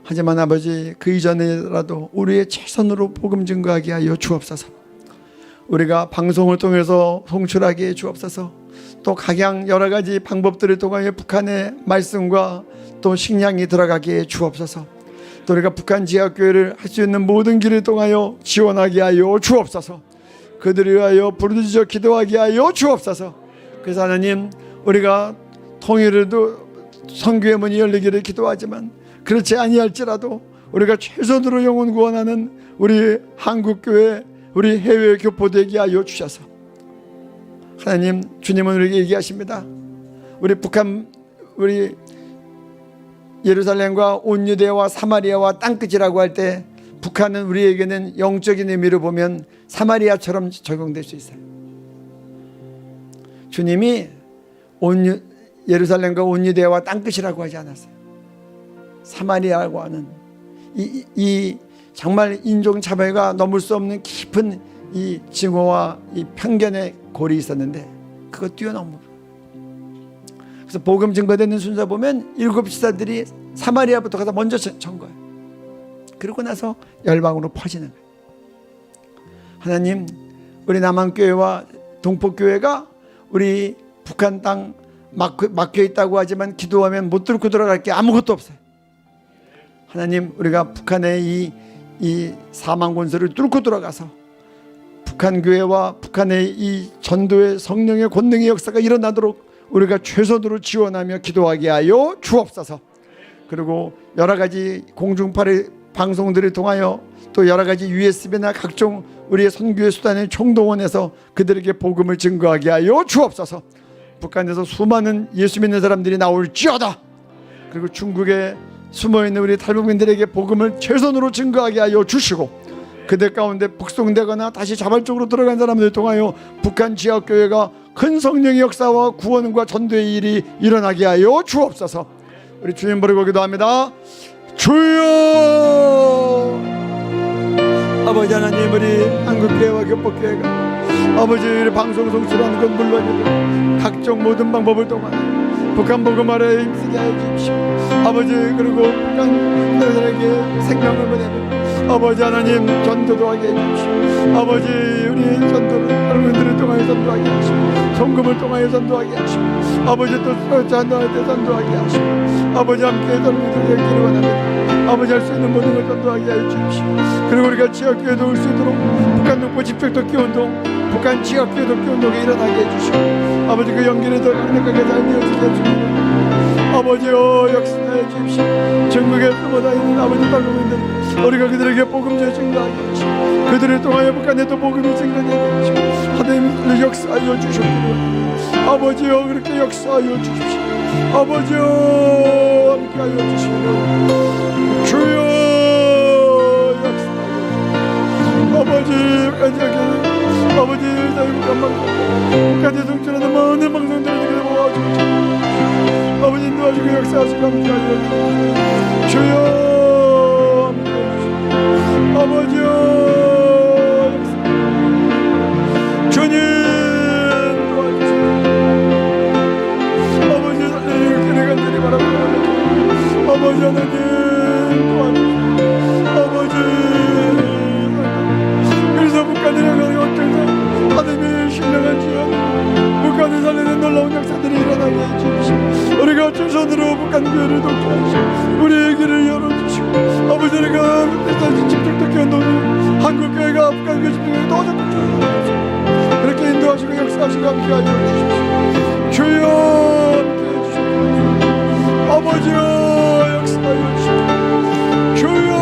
하지만 아버지 그 이전에라도 우리의 최선으로 복음 증거하게 하여 주옵소서. 우리가 방송을 통해서 송출하게 해 주옵소서. 또 각양 여러 가지 방법들을 통하여 북한의 말씀과 또 식량이 들어가게 해 주옵소서. 또 우리가 북한 지하교회를 할 수 있는 모든 길을 통하여 지원하게 하여 주옵소서. 그들을 위하여 부르짖어 기도하게 하여 주옵소서. 그래서 하나님 우리가 통일에도 선교의 문이 열리기를 기도하지만 그렇지 아니할지라도 우리가 최선으로 영혼 구원하는 우리 한국교회, 우리 해외 교포되게 하여 주셔서 하나님, 주님은 우리에게 얘기하십니다. 우리 북한, 우리 예루살렘과 온 유대와 사마리아와 땅끝이라고 할 때 북한은 우리에게는 영적인 의미로 보면 사마리아처럼 적용될 수 있어요. 주님이 예루살렘과 온 유대와 땅끝이라고 하지 않았어요. 사마리아라고 하는 이 정말 인종차별과 넘을 수 없는 깊은 이 증오와 이 편견의 골이 있었는데 그거 뛰어넘어. 그래서 복음 증거되는 순서 보면 7 지사들이 사마리아부터 가서 먼저 전 거예요. 그러고 나서 열방으로 퍼지는 거예요. 하나님, 우리 남한교회와 동포교회가 우리 북한 땅 막혀 있다고 하지만 기도하면 못 뚫고 들어갈 게 아무것도 없어요. 하나님, 우리가 북한의 이 사망 권세를 뚫고 들어가서 북한 교회와 북한의 이 전도의 성령의 권능의 역사가 일어나도록 우리가 최선으로 지원하며 기도하게 하여 주옵소서. 그리고 여러 가지 공중파의 방송들을 통하여 또 여러 가지 USB나 각종 우리의 선교의 수단을 총동원해서 그들에게 복음을 증거하게 하여 주옵소서. 북한에서 수많은 예수 믿는 사람들이 나올지어다. 그리고 중국에 숨어있는 우리 탈북민들에게 복음을 최선으로 증거하게 하여 주시고 그들 가운데 북송되거나 다시 자발적으로 들어간 사람들을 통하여 북한 지역교회가 큰 성령의 역사와 구원과 전도의 일이 일어나게 하여 주옵소서. 우리 주님 부르고 기도합니다. 주여! 아버지 하나님, 우리 한국교회와 교포교회가 아버지 우리 방송 송출하는 건 물론이고 각종 모든 방법을 통하여 북한 복음화에 힘쓰게 하여 주십시오. 아버지, 그리고 북한 사람들에게 생명을 보내고 아버지 하나님 전도도 하게 해주십시오. 아버지, 우리 전도를 여러분들을 통하여 전도하게 하시고 성금을 통하여 전도하게 하시고 아버지 또 전도할 때 전도하게 하시고 아버지 함께 여러분들에게 기를 원합니다. 아버지 할 수 있는 모든 걸 전도하게 하여 주십시오. 그리고 우리가 지역교회 도울 수 있도록 북한 동포 집적독기 운동, 북한 지역교회 독기 운동이 일어나게 해주시고 아버지 그 연기를 더 강력하게 잘 이어지게 해주시고 아버지여 역사해 주십시오. 전국에 숨어다니는 아버지 탈북민들 우리가 그들에게 복음을 증거하게 하시고 그들을 통하여 북한에 또 복음이 증거되게 하시고 하나님 역사하여 주십시오. 아버지여 그렇게 역사하여 주십시오. 아버지여 함께하여 주시고 주여 역사하여 주십시오. 아버지 아버지 저희 북한에 송출하는 많은 방송들을 모아주십시오. 아버지 인도하시고 역사하시고 함께하여 주십시오. 주여 함께하여 주십시오. 아버지여 역사 주님 도와주십시오. 아버지 하나님 그를 간절히 바라보고 아버지 하나님 도와주십시오. 아버지 그래서 북한이라는 어쩌서 하나님의 신령한 지연 북한을 살리는 놀라운 역사들이 일어나게 해주십시오. 우리가 최선으로 북한 교회를 돕게 우리의 길을 열어주시고 아버지 우리가 집중독기 운동을 한국교회가 북한 교회 집중을 더 적극적으로 그렇게 인도하시고 역사하시고 함께하여 주십시오. 주여 함께해 주십시오. 아버지여 역사하여 주십시오. 주여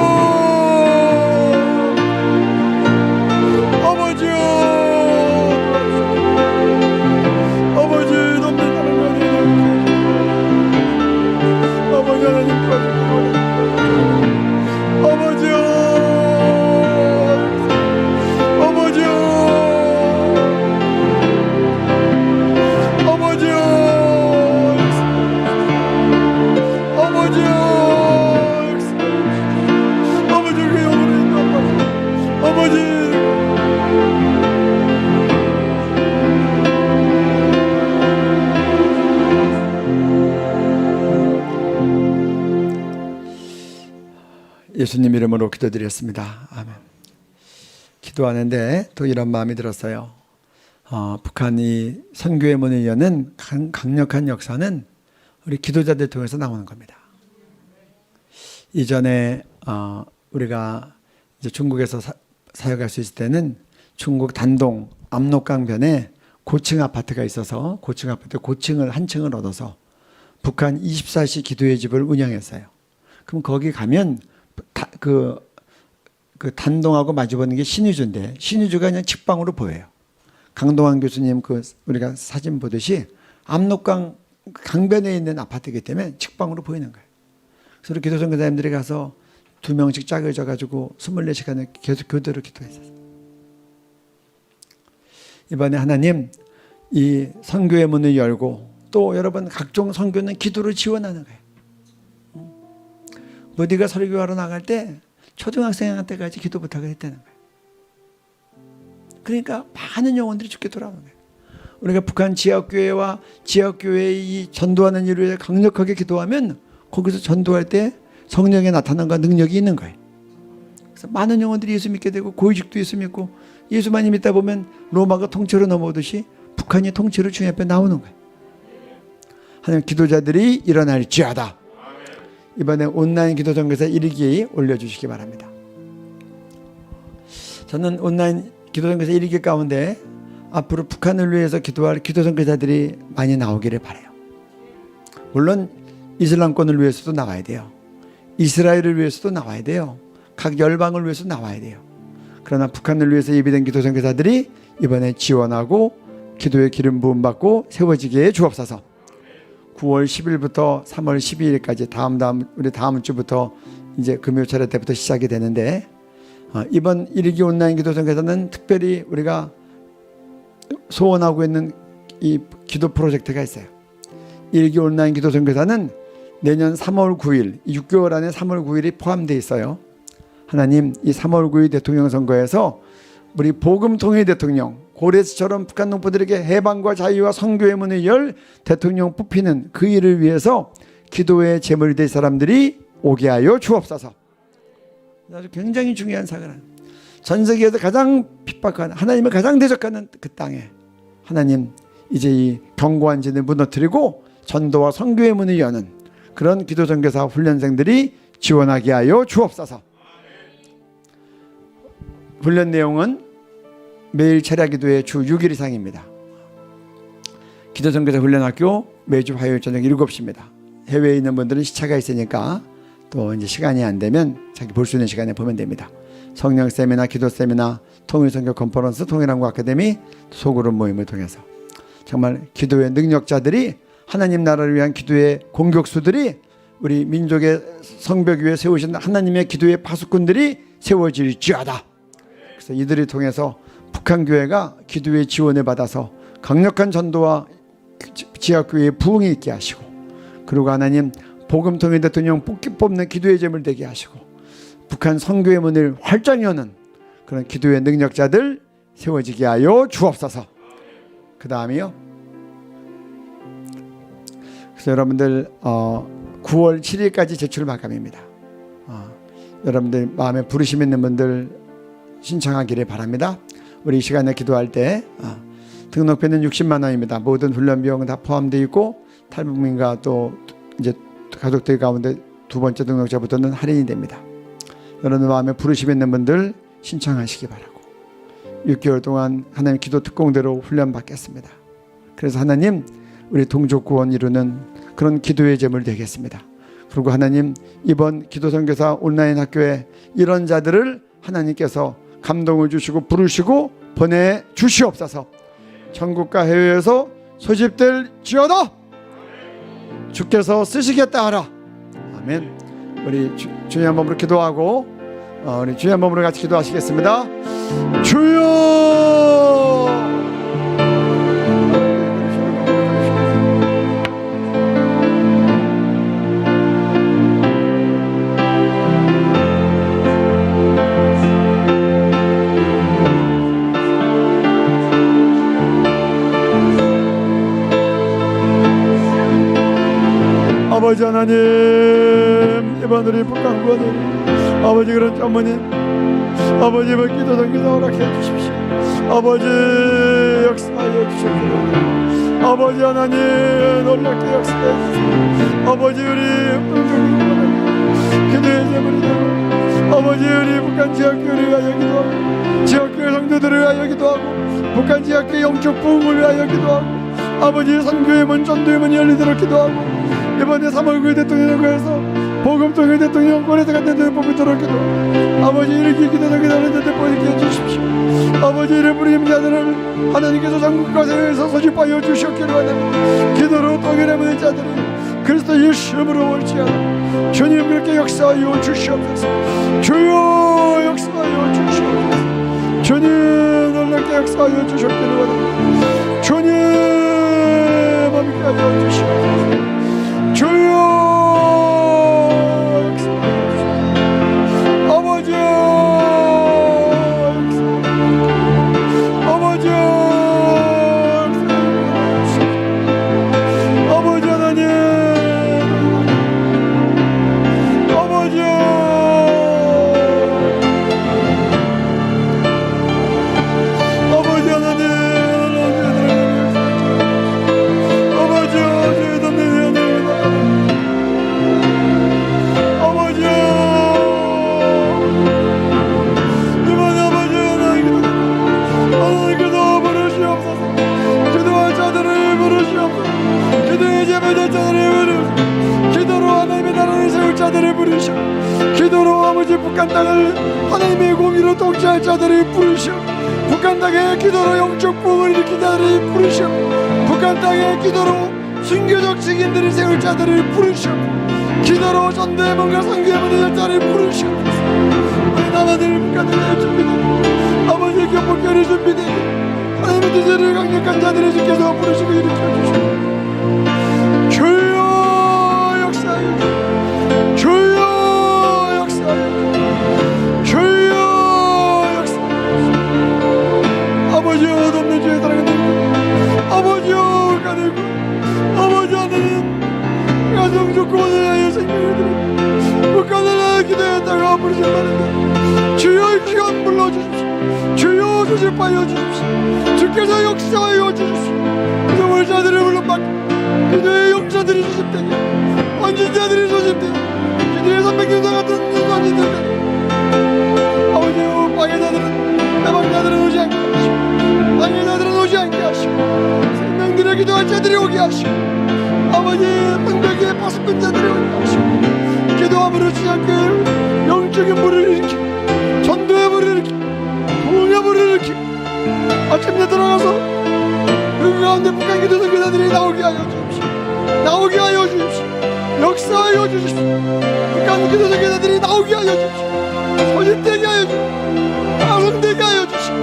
예수님 이름으로 기도드렸습니다. 아멘. 기도하는데 또 이런 마음이 들었어요. 북한이 선교의 문을 여는 강력한 역사는 우리 기도자들 통해서 나오는 겁니다. 이전에 우리가 이제 중국에서 사역할 수 있을 때는 중국 단동 압록강변에 고층 아파트가 있어서 고층 아파트 고층을 한 층을 얻어서 북한 24시 기도의 집을 운영했어요. 그럼 거기 가면 그 단동하고 마주보는 게 신의주인데 신의주가 그냥 직방으로 보여요. 강동환 교수님 우리가 사진 보듯이 압록강 강변에 있는 아파트이기 때문에 직방으로 보이는 거예요. 그래서 우리 기도선교사님들이 가서 2명씩 짝을 져가지고 24시간을 계속 교대로 기도했어요. 이번에 하나님 이 선교의 문을 열고 또 여러분 각종 선교는 기도를 지원하는 거예요. 어디가 설교하러 나갈 때 초등학생한테까지 기도 부탁을 했다는 거예요. 그러니까 많은 영혼들이 죽게 돌아오는 거예요. 우리가 북한 지역교회와 지역교회의 이 전도하는 일을 위해 강력하게 기도하면 거기서 전도할 때 성령의 나타남과 능력이 있는 거예요. 그래서 많은 영혼들이 예수 믿게 되고 고위직도 예수 믿고 예수만 믿다 보면 로마가 통째로 넘어오듯이 북한이 통째로 주님 앞에 나오는 거예요. 하나님 기도자들이 일어날지어다. 이번에 온라인 기도선교사 1기 올려주시기 바랍니다. 저는 온라인 기도선교사 1기 가운데 앞으로 북한을 위해서 기도할 기도선교사들이 많이 나오기를 바라요. 물론 이슬람권을 위해서도 나와야 돼요. 이스라엘을 위해서도 나와야 돼요. 각 열방을 위해서 나와야 돼요. 그러나 북한을 위해서 예비된 기도선교사들이 이번에 지원하고 기도의 기름 부음 받고 세워지기에 주옵소서. 9월 10일부터 3월 12일까지 우리 다음 주부터 이제 금요 차례 때부터 시작이 되는데 이번 1기 온라인 기도선교사는 특별히 우리가 소원하고 있는 이 기도 프로젝트가 있어요. 1기 온라인 기도선교사는 내년 3월 9일 6개월 안에 3월 9일이 포함되어 있어요. 하나님 이 3월 9일 대통령 선거에서 우리 복음통일 대통령 고레스처럼 북한 농부들에게 해방과 자유와 선교의 문을 열 대통령 뽑히는 그 일을 위해서 기도의 제물이 될 사람들이 오게 하여 주옵소서. 아주 굉장히 중요한 사건은 전 세계에서 가장 핍박하는 하나님을 가장 대적하는 그 땅에 하나님 이제 이 견고한 진을 무너뜨리고 전도와 선교의 문을 여는 그런 기도선교사 훈련생들이 지원하게 하여 주옵소서. 훈련 내용은 매일 철야기도의 주 6일 이상입니다. 기도선교사 훈련학교 매주 화요일 저녁 7시입니다. 해외에 있는 분들은 시차가 있으니까 또 이제 시간이 안 되면 자기 볼 수 있는 시간에 보면 됩니다. 성령 세미나, 기도 세미나, 통일선교 컨퍼런스, 통일한국 아카데미 소그룹 모임을 통해서 정말 기도의 능력자들이 하나님 나라를 위한 기도의 공격수들이 우리 민족의 성벽 위에 세우신 하나님의 기도의 파수꾼들이 세워질지어다. 그래서 이들을 통해서 북한 교회가 기도의 지원을 받아서 강력한 전도와 지역교회의 부흥이 있게 하시고 그리고 하나님 복음통일 대통령 뽑는 기도의 제물 되게 하시고 북한 선교의 문을 활짝 여는 그런 기도의 능력자들 세워지게 하여 주옵소서. 그 다음이요. 그래서 여러분들 9월 7일까지 제출 마감입니다. 여러분들 마음에 부르심 있는 분들 신청하기를 바랍니다. 우리 이 시간에 기도할 때 등록비는 60만 원입니다. 모든 훈련 비용 다 포함되어 있고 탈북민과 또 이제 가족들 가운데 두 번째 등록자부터는 할인이 됩니다. 여러분 마음에 부르심 있는 분들 신청하시기 바라고 6개월 동안 하나님 기도 특공대로 훈련 받겠습니다. 그래서 하나님 우리 동족 구원 이루는 그런 기도의 제물 되겠습니다. 그리고 하나님 이번 기도선교사 온라인 학교에 이런 자들을 하나님께서 감동을 주시고 부르시고 보내주시옵소서. 전국과 해외에서 소집될지어다. 주께서 쓰시겠다 하라. 아멘. 우리 주님 한 번으로 기도하고 우리 주님 한 번으로 같이 기도하시겠습니다. 주여 아버지 하나님 이번 우리 북한 구원을 아버지 그런 어머님 아버지 이번 기도 선교사 허락해 주십시오. 아버지 역사해 주십시오. 아버지 하나님 놀랍게 역사해 주십시오. 아버지 우리 기도의 제물이 되고 아버지 우리 북한 지역교회를 위하여 기도하고 지역교회 성도들을 위하여 기도하고 북한 지역교회 영적 부흥을 위하여 기도하고 아버지 선교의 문 전도의 문이 열리도록 기도하고 이번에 3월 9일 대통령에서 복음통일 대통령권에서 같은 데 뽑히도록 기도하고 아버지 이렇게 기도하는 데 보이게 해주십시오. 아버지 이를 부르는 자들을 하나님께서 전국과 세계에서 소집하여 주셨기를 원하는 기도로 통일하는 자들이 그리스도 예수 이름으로 올지어다. 주님 그렇게 역사하여 주시옵소서. 주여 역사하여 주시옵소서. 주님 놀랍게 역사하여 주셨기를 원하는 주님 함께 하여 주시옵소서. 주여 기도로 아버지 북한 땅을 하나님의 공의로 통치할 자들이 부르시오. 북한 땅에 기도로 영적 부흥을 일으킨 자들이 부르시오. 북한 땅에 기도로 순교적 증인들을 세울 자들이 부르시오. 기도로 전도의 문과 선교의 문을 열 자들이 부르시오. 우리 남아들 북한을 준비되고 아버지의 교포교회를 준비되고 하나님의 뜻을 강력한 자들이 주께서 부르시고 일으켜주시오. 주여 역사하여 주여 아버지여 돕는 주에 사랑하는 아버지여 가리고 아버지 하나님 가정 좋고 하나님의 생명을 드리고 북한을 하나 기도했다가 부르신 말입니다. 주여 이 시간 불러주십시오. 주여 소집하여 주십시오. 주께서 역사하여 주십시오. 그래서 자들을 불러받고 기도의 용사들이 소집되게 완전자들이 소집되게 기도의 선배교사 같은 인간이들 아버지여 방해자들은 해방자들은 오지 않게 하시고 방해자들은 오지 않게 하시고 생명들의 기도할 자들이 오게 하시고 아버지 방벽에 파수꾼 자들이 오게 하시고 기도함으로 시작해 영적인 불을 일으키고 전도의 불을 일으키고 부흥의 불을 일으키고 아침에 들어가서 그 가운데 북한 기도 선교사들이 나오게 하여 주십시오. 나오게 하여 주십시오. 역사하여 주십시오. 북한 기도 선교사들이 나오게 하여 주십시오. 소집되게 하여 주십시오. 가성되게 하여 주십시오.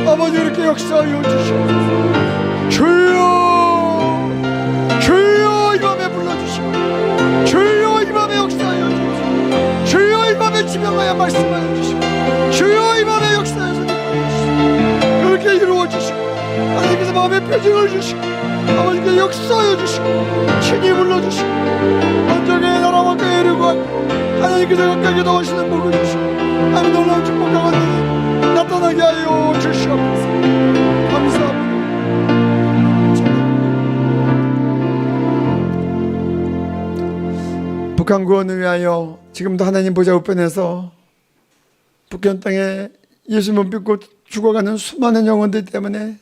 아버지 이렇게 역사하여 주시옵소서. 주여 주여 이 밤에 불러주시고 주여 이 밤에 역사하여 주시고 주여 이 밤에 지명하여 말씀하여 주시고 주여 이 밤에 역사하여 선택하여 주시고 그렇게 이루어 주시고 하나님께서 마음의 표징을 주시고 아버지께 역사하여 주시고 친히 불러주시고 원정의 나라와 그의 이르고 하나님께서 가까이 나오시는 복을 주시고 하나님 놀라운 축복과 권능이 나타나게 하여 주시옵소서. 감사합니다. 북한 구원을 위하여 지금도 하나님 보좌 우편에서 북한 땅에 예수님을 믿고 죽어가는 수많은 영혼들 때문에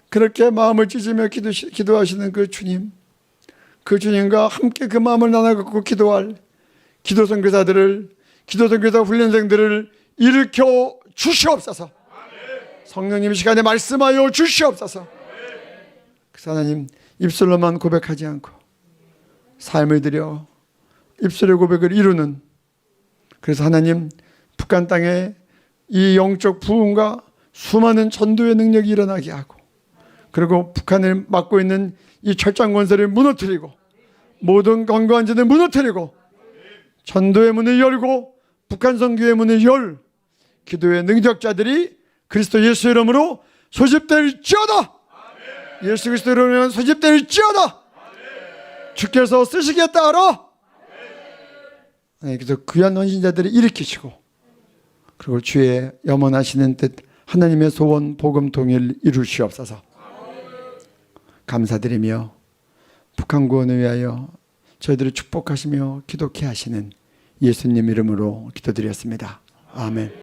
그렇게 마음을 찢으며 기도하시는 그 주님과 함께 그 마음을 나눠 갖고 기도할 기도 선교사들을 기도 선교사 훈련생들을 일으켜 주시옵소서. 성령님 시간에 말씀하여 주시옵소서. 그래서 하나님 입술로만 고백하지 않고 삶을 들여 입술의 고백을 이루는 그래서 하나님 북한 땅에 이 영적 부흥과 수많은 전도의 능력이 일어나게 하고 그리고 북한을 막고 있는 이 철장 건설을 무너뜨리고 모든 건강한지를 무너뜨리고 전도의 문을 열고 북한 선교의 문을 열 기도의 능력자들이 그리스도 예수 이름으로 소집될지어다. 예수 그리스도 이름으로 소집될지어다. 주께서 쓰시겠다 하라. 그래서 귀한 헌신자들을 일으키시고 그리고 주의 염원하시는 뜻 하나님의 소원 복음 통일 이루시옵소서. 감사드리며 북한 구원을 위하여 저희들을 축복하시며 기독케 하시는 예수님 이름으로 기도드렸습니다. 아멘.